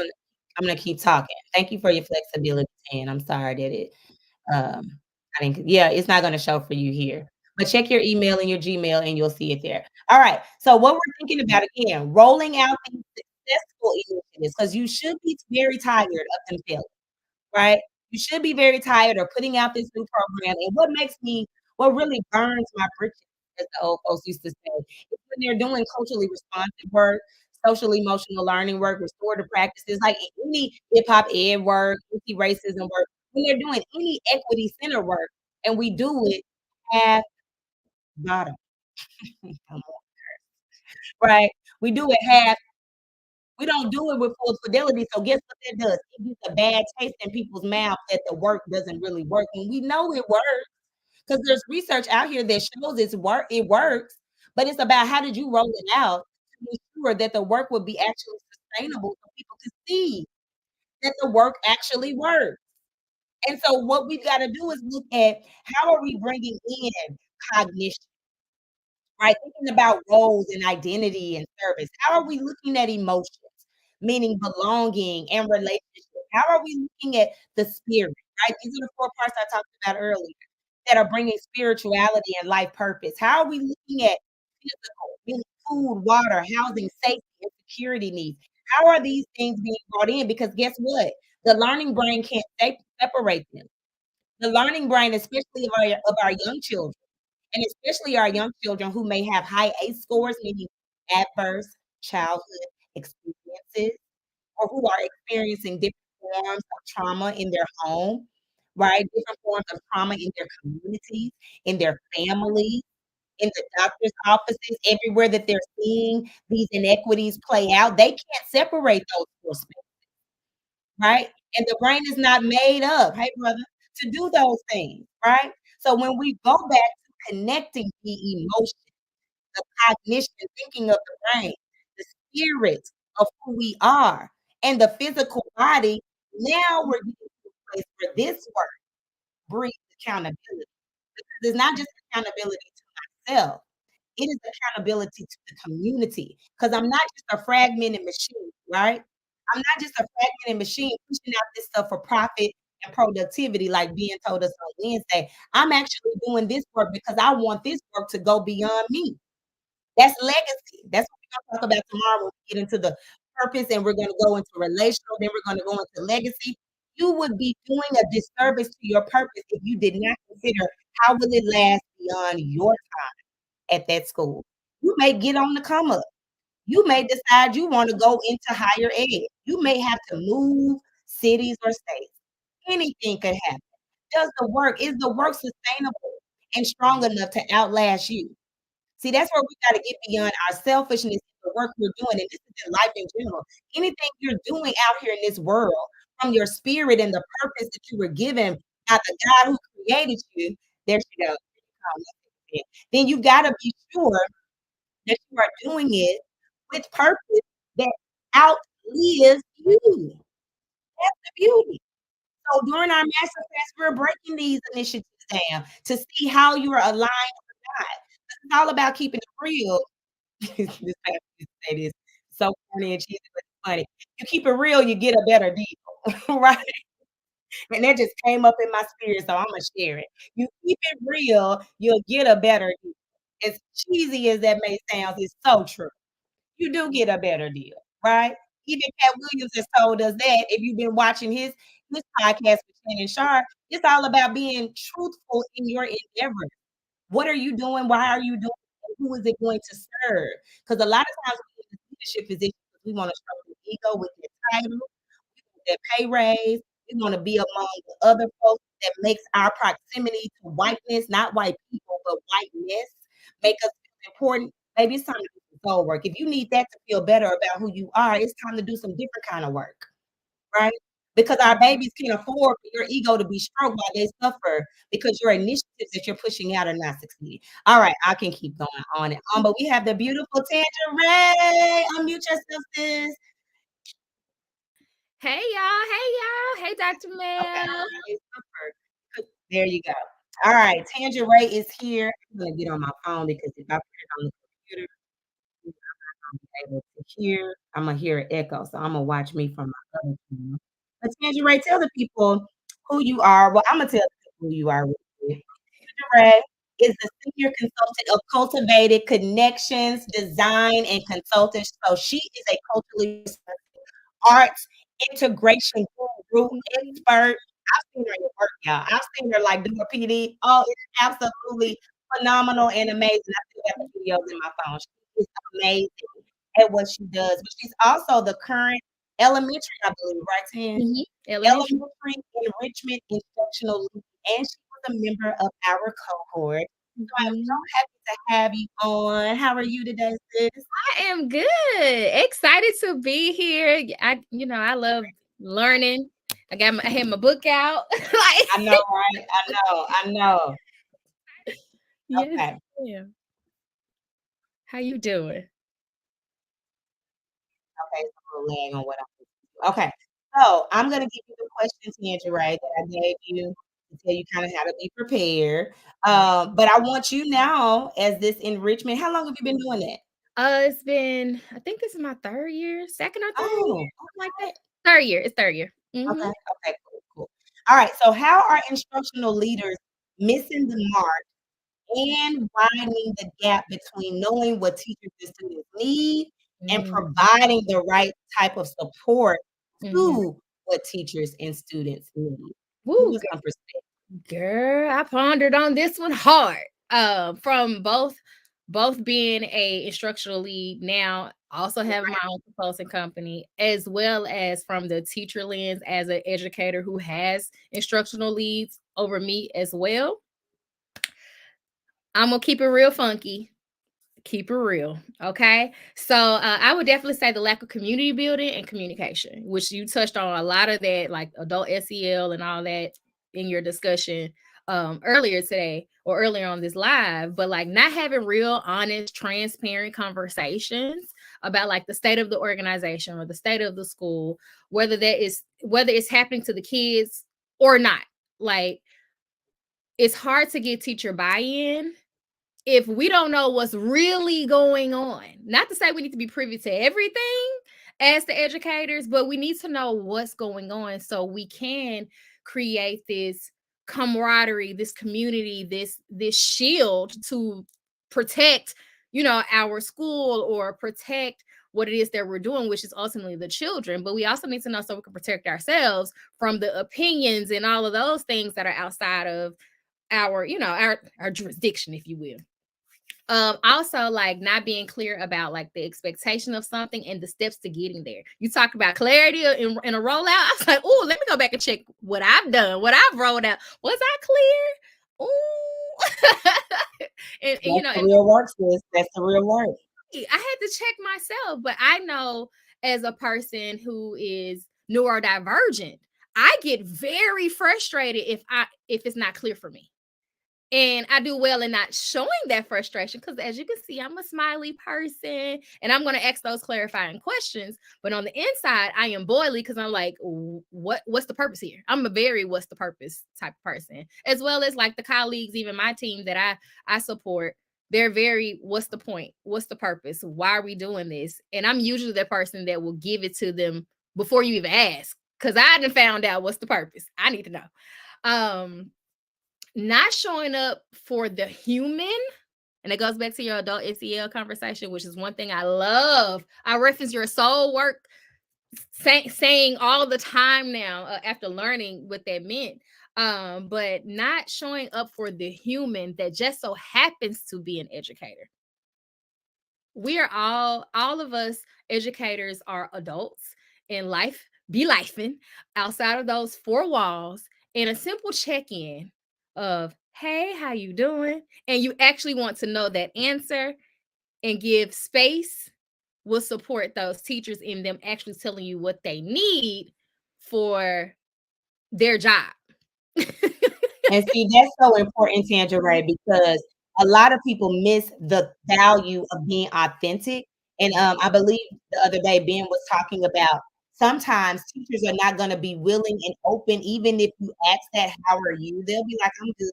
gonna keep talking. Thank you for your flexibility, and I'm sorry that um I didn't yeah, it's not gonna show for you here. But check your email and your Gmail and you'll see it there. All right. So what we're thinking about again, rolling out these successful initiatives because you should be very tired of them failing. Right? You should be very tired of putting out this new program, and what really burns my britches, as the old folks used to say, is when they're doing culturally responsive work, social emotional learning work, restorative practices, like any hip hop ed work, anti-racism work, when they're doing any equity center work, and we do it half bottom. Come on, right? We do it half we don't do it with full fidelity, so guess what that does? It gets a bad taste in people's mouth that the work doesn't really work, and we know it works because there's research out here that shows it works, but it's about how did you roll it out to make sure that the work would be actually sustainable so people can see that the work actually works. And so what we've gotta do is look at how are we bringing in cognition, right? Thinking about roles and identity and service. How are we looking at emotions, meaning belonging and relationship? How are we looking at the spirit, right? These are the 4 parts I talked about earlier that are bringing spirituality and life purpose. How are we looking at physical, meaning food, water, housing, safety, and security needs? How are these things being brought in? Because guess what? The learning brain can't separate them. The learning brain, especially of our young children, and especially our young children who may have high ACE scores, meaning adverse childhood experiences, or who are experiencing different forms of trauma in their home, right? Different forms of trauma in their communities, in their families, in the doctor's offices, everywhere that they're seeing these inequities play out. They can't separate those 4 spaces, right? And the brain is not made up, hey, brother, to do those things, right? So when we go back to connecting the emotion, the cognition, thinking of the brain, the spirit of who we are, and the physical body, now we're getting to a place where this work breeds accountability. Because it's not just accountability to myself, it is accountability to the community. Because I'm not just a fragmented machine, right? I'm not just a fragmented machine pushing out this stuff for profit and productivity, like Ben told us on Wednesday. I'm actually doing this work because I want this work to go beyond me. That's legacy. That's what we're gonna talk about tomorrow when we get into the purpose and we're gonna go into relational, then we're gonna go into legacy. You would be doing a disservice to your purpose if you did not consider how will it last beyond your time at that school. You may get on the come up. You may decide you wanna go into higher ed. You may have to move cities or states. Anything could happen. Is the work sustainable and strong enough to outlast you? See, that's where we gotta get beyond our selfishness and the work we're doing, and this is in life in general. Anything you're doing out here in this world from your spirit and the purpose that you were given by the God who created you, there she goes. Then you gotta be sure that you are doing it with purpose that outlives you. That's the beauty. So during our master class, we're breaking these initiatives down to see how you are aligned with God. It's all about keeping it real. This pastor used to say this, so corny and cheesy, but it's funny. You keep it real, you get a better deal, right? And that just came up in my spirit, so Imma share it. You keep it real, you'll get a better deal. As cheesy as that may sound, it's so true. You do get a better deal, right? Even Cat Williams has told us that if you've been watching his podcast with Shannon Sharp, it's all about being truthful in your endeavors. What are you doing? Why are you doing it? who is it going to serve? Because a lot of times we get in leadership positions because we want to show the ego with their title, their pay raise. We want to be among the other folks that makes our proximity to whiteness, not white people, but whiteness, make us feel important. Maybe it's time to do some soul work. If you need that to feel better about who you are, it's time to do some different kind of work, right? Because our babies can't afford for your ego to be stroked while they suffer because your initiatives that you're pushing out are not succeeding. All right, I can keep going on and on, but we have the beautiful Tangerine. Unmute yourself, sis. Hey y'all, hey y'all, hey Dr. Okay, Mel. they suffered. There you go. All right, Tangerine is here. I'm gonna get on my phone because if I put it on the computer, I'm not gonna be able to hear. I'm gonna hear an echo, so I'm gonna watch me from my other phone. But Tangerine, tell the people who you are. Well, I'm gonna tell the people who you are. Real quick. Tangerine is the senior consultant of cultivated connections, design, and consultant. So she is a culturally arts integration guru expert. I've seen her at work, y'all. I've seen her like do a PD. Oh, it's absolutely phenomenal and amazing. I still have the videos in my phone. She is amazing at what she does. But she's also the current elementary, I believe, right, Tan? Elementary. Elementary enrichment instructional lead, and she was a member of our cohort. So I'm so Mhm. happy to have you on. How are you today, sis? I am good. Excited to be here. I love learning. I had my book out. I know, right? I know, I know. Yes, Okay. yeah. How you doing? Okay, so a little lag on what I'm okay. So I'm gonna give you the questions, Tangerine, that I gave you to tell you kind of how to be prepared. But I want you now as this enrichment. How long have you been doing that? It's been, I think this is my third year, second or third Oh, year, something like that. Third year. It's third year. okay, Mm-hmm. okay, cool, cool. All right. So how are instructional leaders missing the mark and widening the gap between knowing what teachers and students need and providing the right type of support Mm-hmm. to what teachers and students need? Give Woo, us some perspective. girl, I pondered on this one hard. From both being a instructional lead now, also have my own consulting company, as well as from the teacher lens as an educator who has instructional leads over me as well. I'm gonna keep it real funky. Keep it real. Okay. So I would definitely say the lack of community building and communication, which you touched on a lot of that, like adult SEL and all that in your discussion earlier today or earlier on this live, but like not having real, honest, transparent conversations about like the state of the organization or the state of the school, whether it's happening to the kids or not. Like it's hard to get teacher buy-in if we don't know what's really going on. Not to say we need to be privy to everything as the educators, but we need to know what's going on so we can create this camaraderie, this community, this shield to protect, our school or protect what it is that we're doing, which is ultimately the children. But we also need to know so we can protect ourselves from the opinions and all of those things that are outside of our jurisdiction, if you will. Also like not being clear about like the expectation of something and the steps to getting there. You talk about clarity in a rollout. I was like, oh, let me go back and check what I've done, what I've rolled out. Was I clear? Ooh. and That's the real work, sis. That's the real work. I had to check myself, but I know as a person who is neurodivergent, I get very frustrated if it's not clear for me. And I do well in not showing that frustration because, as you can see, I'm a smiley person and I'm going to ask those clarifying questions. But on the inside, I am boily because I'm like, what's the purpose here? I'm a very what's the purpose type of person, as well as like the colleagues, even my team that I support. They're very, what's the point? What's the purpose? Why are we doing this? And I'm usually the person that will give it to them before you even ask because I hadn't found out what's the purpose. I need to know. Um, Not showing up for the human, and it goes back to your adult SEL conversation, which is one thing I love. I reference your soul work saying all the time now after learning what that meant. But not showing up for the human that just so happens to be an educator. we are all of us educators are adults in life, be lifing outside of those four walls, and a simple check-in of, hey, how you doing? And you actually want to know that answer and give space will support those teachers in them actually telling you what they need for their job. And see, that's so important, Tangeray, because a lot of people miss the value of being authentic. And I believe the other day Ben was talking about sometimes teachers are not going to be willing and open, even if you ask that, how are you? They'll be like, I'm good.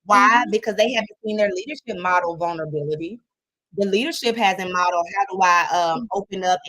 Why? Mhm, Because they haven't seen their leadership model vulnerability. The leadership hasn't modeled how do I open up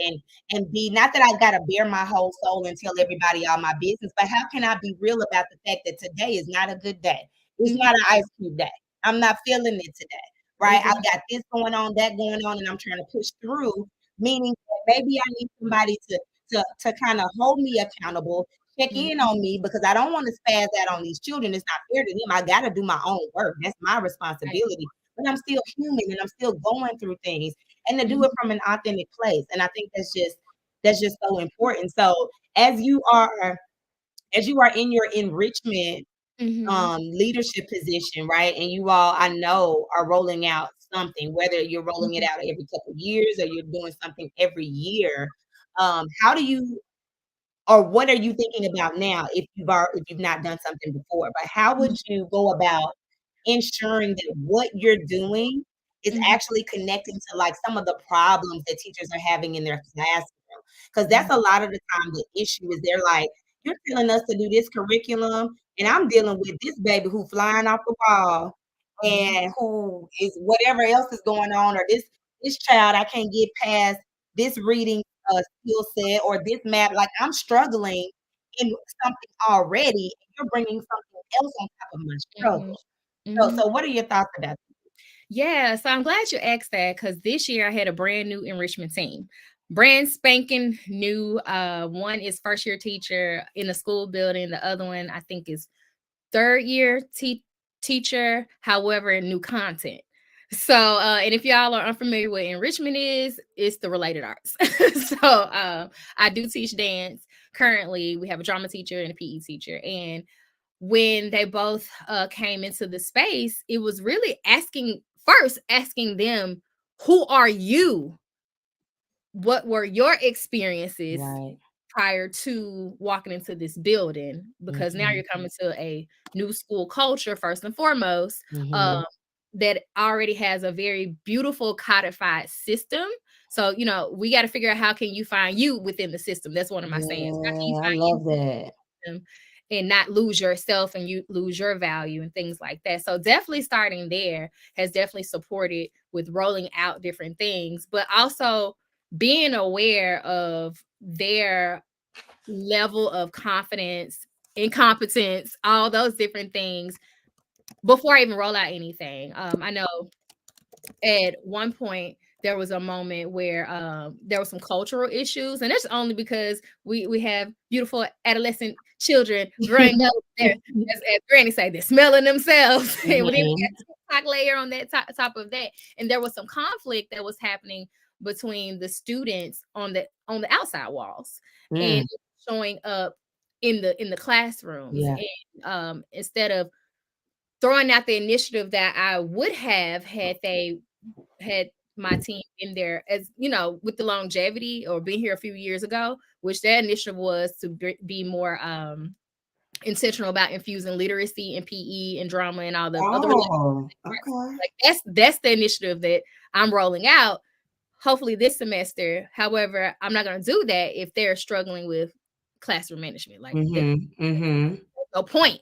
and be, not that I gotta bare my whole soul and tell everybody all my business, but how can I be real about the fact that today is not a good day? It's mhm, not an ice cube day. I'm not feeling it today, right? I've exactly. got this going on, that going on, and I'm trying to push through, meaning that maybe I need somebody to kind of hold me accountable, check in Mhm, on me because I don't want to spaz out on these children. It's not fair to them. I got to do my own work. That's my right. responsibility. But I'm still human and I'm still going through things and to do it Mhm, from an authentic place. And I think that's just so important. So as you are as you are in your enrichment mhm, leadership position, right? And you all, I know, are rolling out something, whether you're rolling it mhm, out every couple of years or you're doing something every year. How do you or what are you thinking about now if you've not done something before? But how would mhm, you go about ensuring that what you're doing is mhm, actually connecting to, like, some of the problems that teachers are having in their classroom? Because mhm, that's a lot of the time the issue is they're like, "You're telling us to do this curriculum, and I'm dealing with this baby who flying off the wall mhm, and who is whatever else is going on, or this child, I can't get past this reading skill set or this math. Like I'm struggling in something already, and you're bringing something else on top of my mhm, struggle. So, mhm. so what are your thoughts about Yeah, so I'm glad you asked that because this year I had a brand new enrichment team. Brand spanking new. One is first year teacher in the school building. The other one I think is third year teacher, however, new content. So, and if y'all are unfamiliar with enrichment is, it's the related arts. So, I do teach dance. Currently, we have a drama teacher and a PE teacher. And when they both came into the space, it was really asking them, who are you? What were your that? experiences Right. prior to walking into this building? Because now Mhm. you're coming to a new school culture, first and foremost, Mhm. um, that already has a very beautiful codified system. So, we got to figure out how can you find you within the system. That's one of my sayings. How can you Yeah, I find you love that. them and not lose yourself and you lose your value and things like that. So definitely starting there has definitely supported with rolling out different things, but also being aware of their level of confidence, incompetence, all those different things before I even roll out anything. I know at one point there was a moment where there were some cultural issues, and that's only because we have beautiful adolescent children growing up there, as Granny say, they're smelling themselves. And then we Mhm. got TikTok layer on that top of that, and there was some conflict that was happening between the students on the outside walls and Mm. showing up in the classrooms, Yeah. and instead of throwing out the initiative that I would have had they had my team in there, as with the longevity or being here a few years ago, which that initiative was to be more intentional about infusing literacy and PE and drama and all the other related Oh, arts. okay. Like that's the initiative that I'm rolling out hopefully this semester. However, I'm not going to do that if they're struggling with classroom management. Like Mhm. Mhm. no point.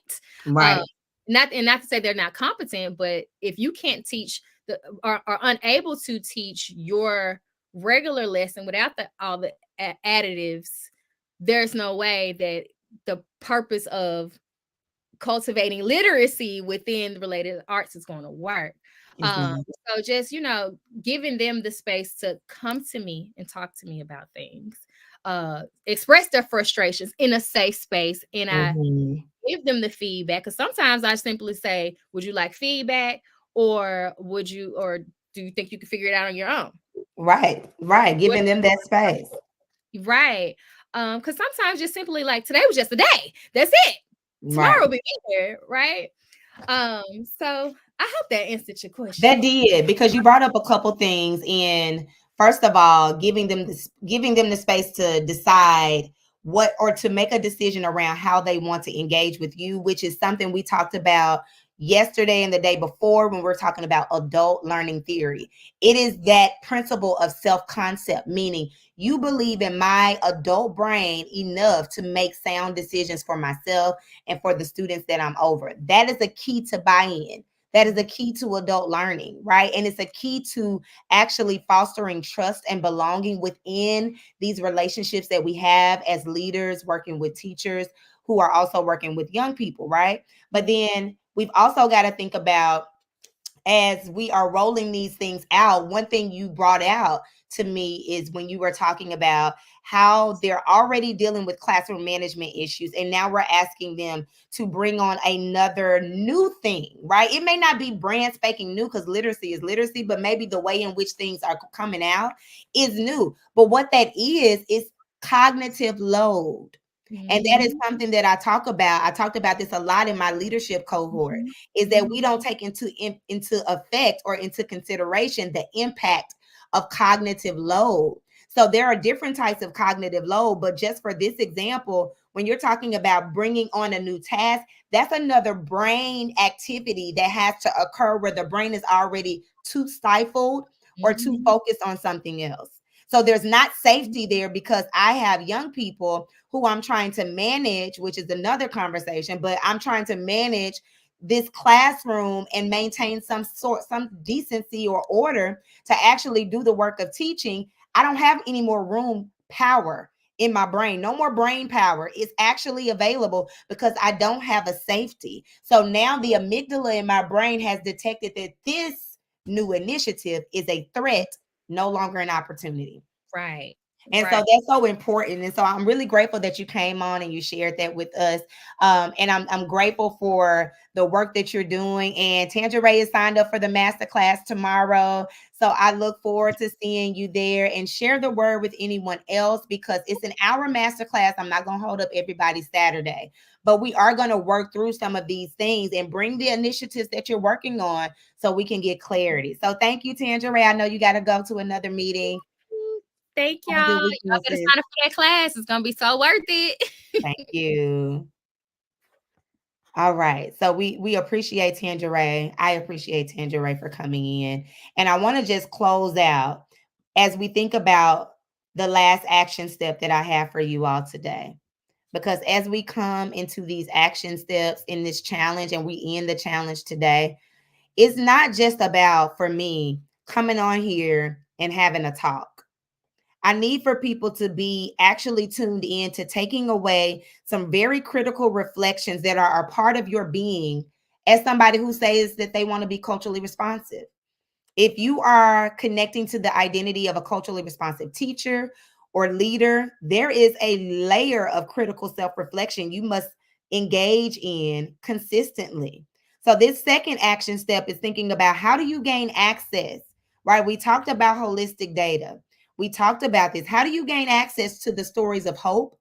Uh, Right. not to say they're not competent, but if you can't teach are unable to teach your regular lesson without all the additives, there's no way that the purpose of cultivating literacy within the related arts is going to work. It's Um, not. so just giving them the space to come to me and talk to me about things, express their frustrations in a safe space, and I Mhm. give them the feedback. Because sometimes I simply say, "Would you like feedback, or do you think you can figure it out on your own?" Right. What Giving them that space. right. Because sometimes just simply like today was just a day. That's it. Tomorrow Right. will be there, right? So I hope that answered your That question. did, because you brought up a couple things in, first of all, giving them the space to decide what, or to make a decision around how they want to engage with you, which is something we talked about yesterday and the day before when we're talking about adult learning theory. It is that principle of self-concept, meaning you believe in my adult brain enough to make sound decisions for myself and for the students that I'm over. That is a key to buy-in. That is a key to adult learning, right? And it's a key to actually fostering trust and belonging within these relationships that we have as leaders, working with teachers who are also working with young people, right? But then we've also got to think about, as we are rolling these things out, one thing you brought out to me is when you were talking about how they're already dealing with classroom management issues, and now we're asking them to bring on another new thing, right? It may not be brand spanking new, because literacy is literacy, but maybe the way in which things are coming out is new. But what that is cognitive load. And that is Mhm, something that I talk about. I talked about this a lot in my leadership cohort, mhm, is that mhm. we don't take into effect or into consideration the impact of cognitive load. So there are different types of cognitive load, but just for this example, when you're talking about bringing on a new task, that's another brain activity that has to occur where the brain is already too stifled or too Mhm. focused on something else. So there's not safety there, because I have young people who I'm trying to manage, which is another conversation, but I'm trying to manage this classroom and maintain some decency or order to actually do the work of teaching. I don't have any more room power in my brain. No more brain power is actually available because I don't have a safety. So now the amygdala in my brain has detected that this new initiative is a threat, no longer an opportunity. Right, And so right. that's so important. And so I'm really grateful that you came on and you shared that with us. And I'm grateful for the work that you're doing. And Tandra Ray is signed up for the masterclass tomorrow. So I look forward to seeing you there, and share the word with anyone else, because it's an hour masterclass. I'm not going to hold up everybody's Saturday, but we are going to work through some of these things and bring the initiatives that you're working on so we can get clarity. So thank you, Tandra Ray. I know you got to go to another meeting. Thank y'all. Have a good Y'all weekend, better sis. sign up for that class. It's gonna be so worth it. Thank you. All right. So we appreciate Tangeray. I appreciate Tangeray for coming in. And I want to just close out as we think about the last action step that I have for you all today. Because as we come into these action steps in this challenge and we end the challenge today, it's not just about, for me, coming on here and having a talk. I need for people to be actually tuned in to taking away some very critical reflections that are a part of your being as somebody who says that they want to be culturally responsive. If you are connecting to the identity of a culturally responsive teacher or leader, there is a layer of critical self reflection you must engage in consistently. So, this second action step is thinking about, how do you gain access, right? We talked about holistic data. We talked about this. How do you gain access to the stories of hope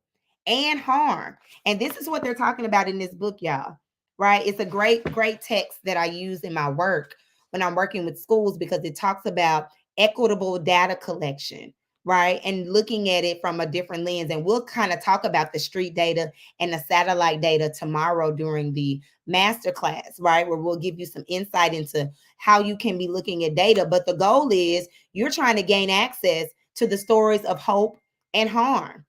and harm? And this is what they're talking about in this book, y'all, right? It's a great text that I use in my work when I'm working with schools, because it talks about equitable data collection, right? And looking at it from a different lens. And we'll kind of talk about the street data and the satellite data tomorrow during the masterclass, right? Where we'll give you some insight into how you can be looking at data. But the goal is you're trying to gain access to the stories of hope and harm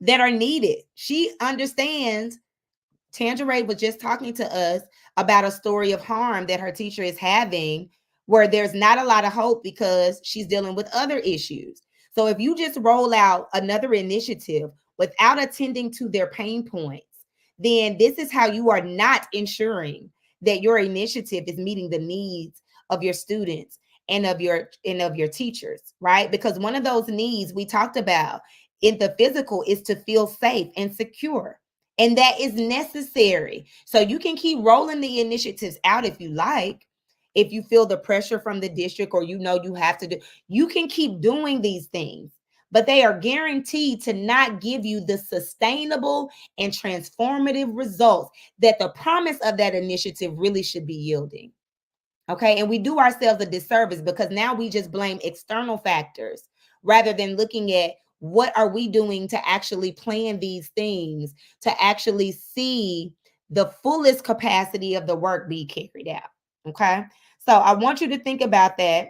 that are needed. She understands. Tangeray was just talking to us about a story of harm that her teacher is having, where there's not a lot of hope because she's dealing with other issues. So if you just roll out another initiative without attending to their pain points, then this is how you are not ensuring that your initiative is meeting the needs of your students and of your teachers, right? Because one of those needs we talked about in the physical is to feel safe and secure, and that is necessary. So you can keep rolling the initiatives out if you like. If you feel the pressure from the district or you know you have to do, you can keep doing these things, but they are guaranteed to not give you the sustainable and transformative results that the promise of that initiative really should be yielding. Okay. And we do ourselves a disservice because now we just blame external factors rather than looking at what are we doing to actually plan these things, to actually see the fullest capacity of the work be carried out. Okay. So I want you to think about that.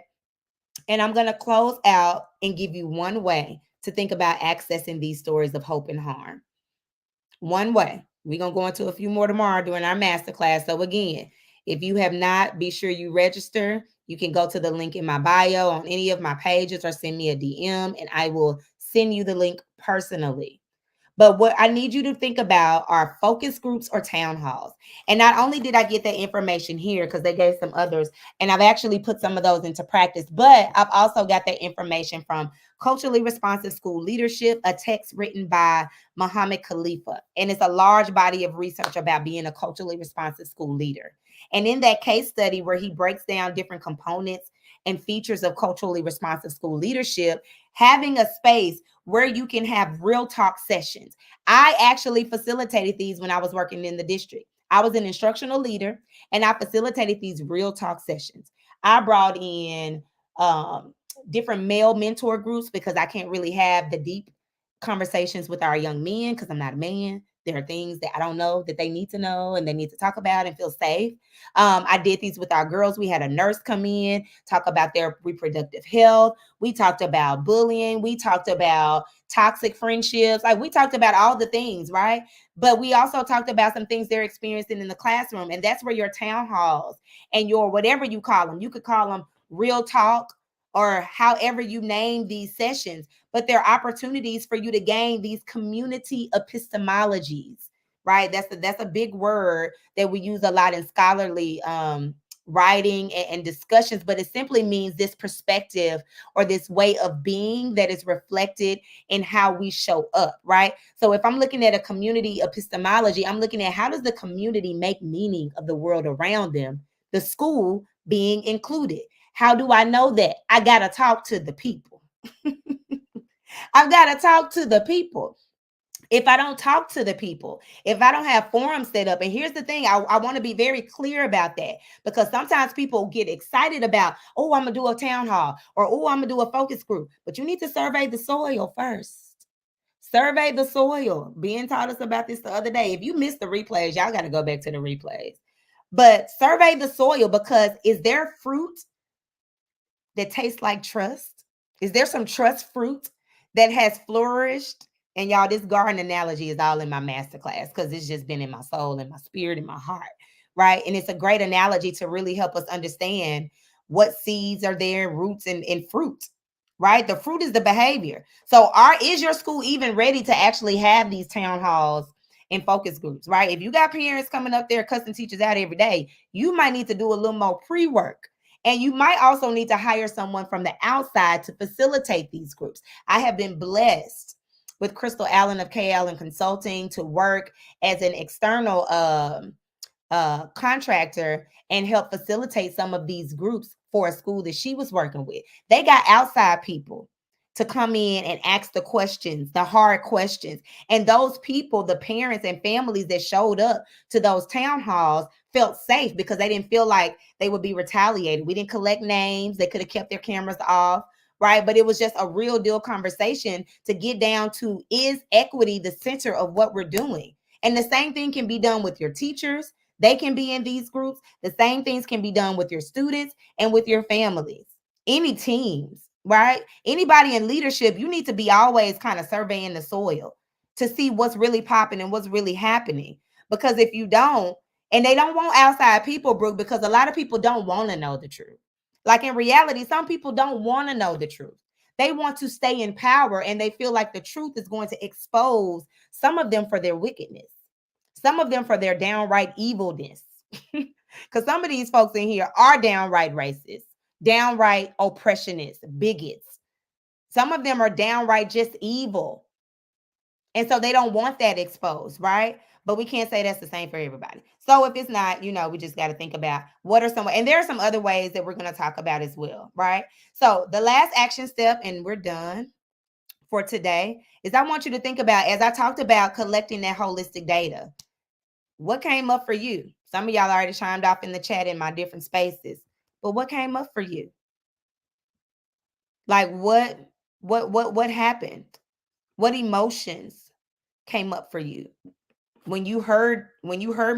And I'm going to close out and give you one way to think about accessing these stories of hope and harm. One way. We're going to go into a few more tomorrow during our masterclass. So again, if you have not, be sure you register. You can go to the link in my bio on any of my pages or send me a DM and I will send you the link personally. But what I need you to think about are focus groups or town halls. And not only did I get that information here because they gave some others, and I've actually put some of those into practice, but I've also got that information from Culturally Responsive School Leadership, a text written by Muhammad Khalifa. And it's a large body of research about being a culturally responsive school leader. And in that case study, where he breaks down different components and features of culturally responsive school leadership, having a space where you can have real talk sessions. I actually facilitated these when I was working in the district. I was an instructional leader and I facilitated these real talk sessions. I brought in different male mentor groups because I can't really have the deep conversations with our young men because I'm not a man. There are things that I don't know that they need to know and they need to talk about and feel safe. I did these with our girls. We had a nurse come in, talk about their reproductive health. We talked about bullying. We talked about toxic friendships. Like we talked about all the things, right? But we also talked about some things they're experiencing in the classroom. And that's where your town halls and your whatever you call them, you could call them real talk or however you name these sessions, but they're opportunities for you to gain these community epistemologies, right? That's a big word that we use a lot in scholarly writing and discussions, but it simply means this perspective or this way of being that is reflected in how we show up, right? So if I'm looking at a community epistemology, I'm looking at how does the community make meaning of the world around them, the school being included. How do I know that? I got to talk to the people. I've got to talk to the people. If I don't talk to the people, if I don't have forums set up, and here's the thing, I want to be very clear about that because sometimes people get excited about, oh, I'm going to do a town hall or, oh, I'm going to do a focus group, but you need to survey the soil first. Survey the soil. Ben taught us about this the other day. If you missed the replays, y'all got to go back to the replays. But survey the soil because is there fruit that tastes like trust? Is there some trust fruit that has flourished? And y'all, this garden analogy is all in my masterclass because it's just been in my soul and my spirit and my heart, right? And it's a great analogy to really help us understand what seeds are there, roots and fruit, right? The fruit is the behavior. So is your school even ready to actually have these town halls and focus groups, right? If you got parents coming up there cussing teachers out every day, you might need to do a little more pre-work. And you might also need to hire someone from the outside to facilitate these groups. I have been blessed with Crystal Allen of K. Allen Consulting to work as an external contractor and help facilitate some of these groups for a school that she was working with. They got outside people to come in and ask the questions, the hard questions. And those people, the parents and families that showed up to those town halls felt safe because they didn't feel like they would be retaliated. We didn't collect names. They could have kept their cameras off, right? But it was just a real deal conversation to get down to, is equity the center of what we're doing? And the same thing can be done with your teachers. They can be in these groups. The same things can be done with your students and with your families, any teams, right? Anybody in leadership, you need to be always kind of surveying the soil to see what's really popping and what's really happening. Because if you don't, and they don't want outside people, Brooke, because a lot of people don't want to know the truth. Like in reality, some people don't want to know the truth. They want to stay in power and they feel like the truth is going to expose some of them for their wickedness, some of them for their downright evilness. Because some of these folks in here are downright racist, downright oppressionists, bigots. Some of them are downright just evil. And so they don't want that exposed, right? But we can't say that's the same for everybody. So if it's not, we just got to think about what are some, and there are some other ways that we're going to talk about as well, right? So the last action step, and we're done for today, is I want you to think about, as I talked about collecting that holistic data, what came up for you? Some of y'all already chimed off in the chat in my different spaces, but what came up for you? Like what happened? What emotions came up for you when you heard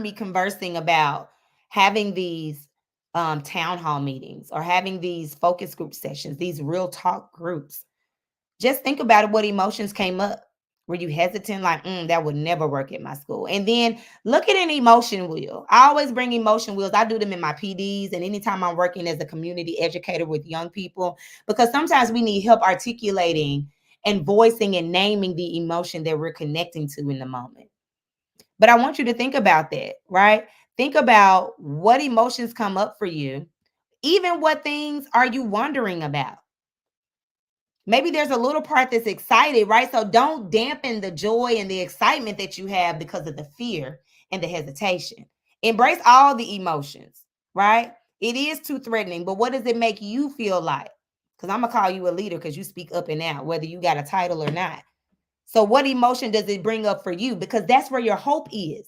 me conversing about having these town hall meetings or having these focus group sessions, these real talk groups? Just think about it. What emotions came up? Were you hesitant, like, that would never work at my school? And then look at an emotion wheel. I always bring emotion wheels. I do them in my PDs and anytime I'm working as a community educator with young people, because sometimes we need help articulating and voicing and naming the emotion that we're connecting to in the moment. But I want you to think about that, right? Think about what emotions come up for you. Even what things are you wondering about? Maybe there's a little part that's excited, right? So don't dampen the joy and the excitement that you have because of the fear and the hesitation. Embrace all the emotions, right? It is too threatening, but what does it make you feel like? Because I'm going to call you a leader because you speak up and out, whether you got a title or not. So what emotion does it bring up for you? Because that's where your hope is.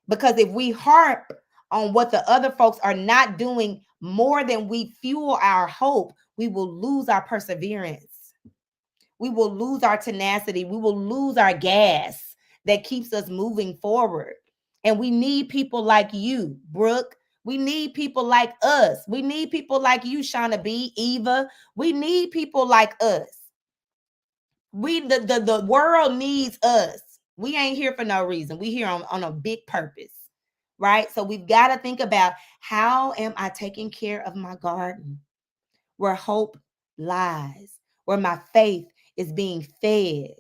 Because if we harp on what the other folks are not doing more than we fuel our hope, we will lose our perseverance. We will lose our tenacity. We will lose our gas that keeps us moving forward. And we need people like you, Brooke. We need people like us. We need people like you, Shauna B, Eva. We need people like us. The world needs us. We ain't here for no reason. We here on a big purpose, right? So we've got to think about, how am I taking care of my garden where hope lies, where my faith is being fed,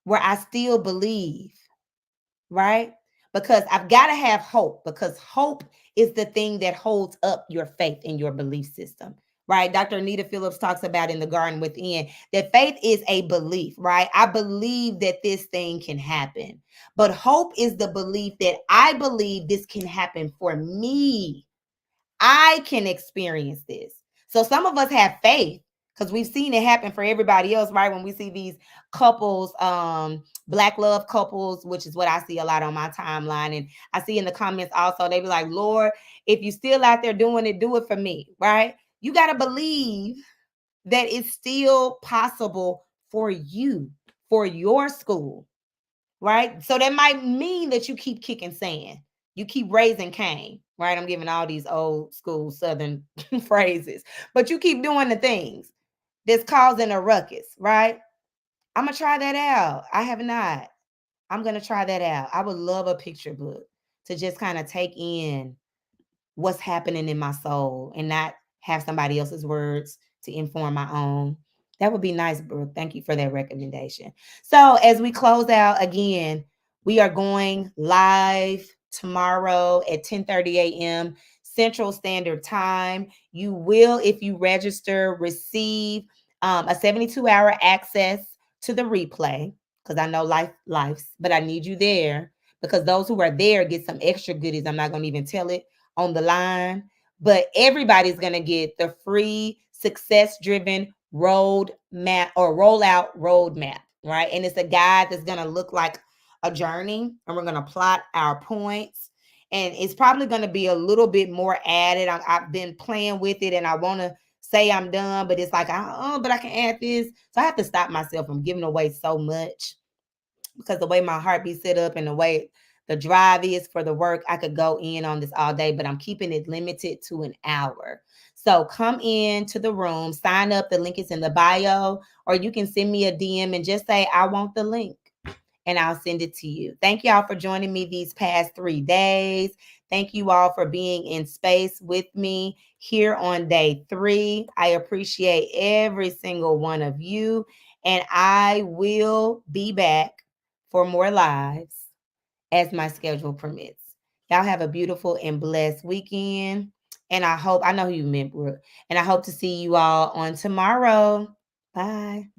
where I still believe, right? Because I've got to have hope, because hope is the thing that holds up your faith and your belief system, right? Dr. Anita Phillips talks about in The Garden Within that faith is a belief, right? I believe that this thing can happen. But hope is the belief that I believe this can happen for me. I can experience this. So some of us have faith because we've seen it happen for everybody else, right? When we see these couples, black love couples, which is what I see a lot on my timeline. And I see in the comments also, they be like, Lord, if you still out there doing it, do it for me, right? You got to believe that it's still possible for you, for your school, right? So that might mean that you keep kicking sand. You keep raising Cain, right? I'm giving all these old school Southern phrases, but you keep doing the things that's causing a ruckus, right? I'm going to try that out. I have not. I'm going to try that out. I would love a picture book to just kind of take in what's happening in my soul and not have somebody else's words to inform my own. That would be nice, Brooke. Thank you for that recommendation. So as we close out again, we are going live tomorrow at 10:30 a.m. Central Standard Time. You will, if you register, receive a 72-hour access to the replay, because I know lives, but I need you there, because those who are there get some extra goodies. I'm not going to even tell it on the line, but everybody's going to get the free success driven road map or rollout roadmap, right? And it's a guide that's going to look like a journey, and we're going to plot our points. And it's probably going to be a little bit more added. I've been playing with it, and I want to say I'm done, but it's like, but I can add this. So I have to stop myself from giving away so much, because the way my heart be set up and the way the drive is for the work, I could go in on this all day, but I'm keeping it limited to an hour. So come in to the room, sign up. The link is in the bio, or you can send me a DM and just say, I want the link, and I'll send it to you. Thank y'all for joining me these past 3 days. Thank you all for being in space with me here on day 3. I appreciate every single one of you, and I will be back for more lives as my schedule permits. Y'all have a beautiful and blessed weekend. And I know who you meant, Brooke. And I hope to see you all on tomorrow. Bye.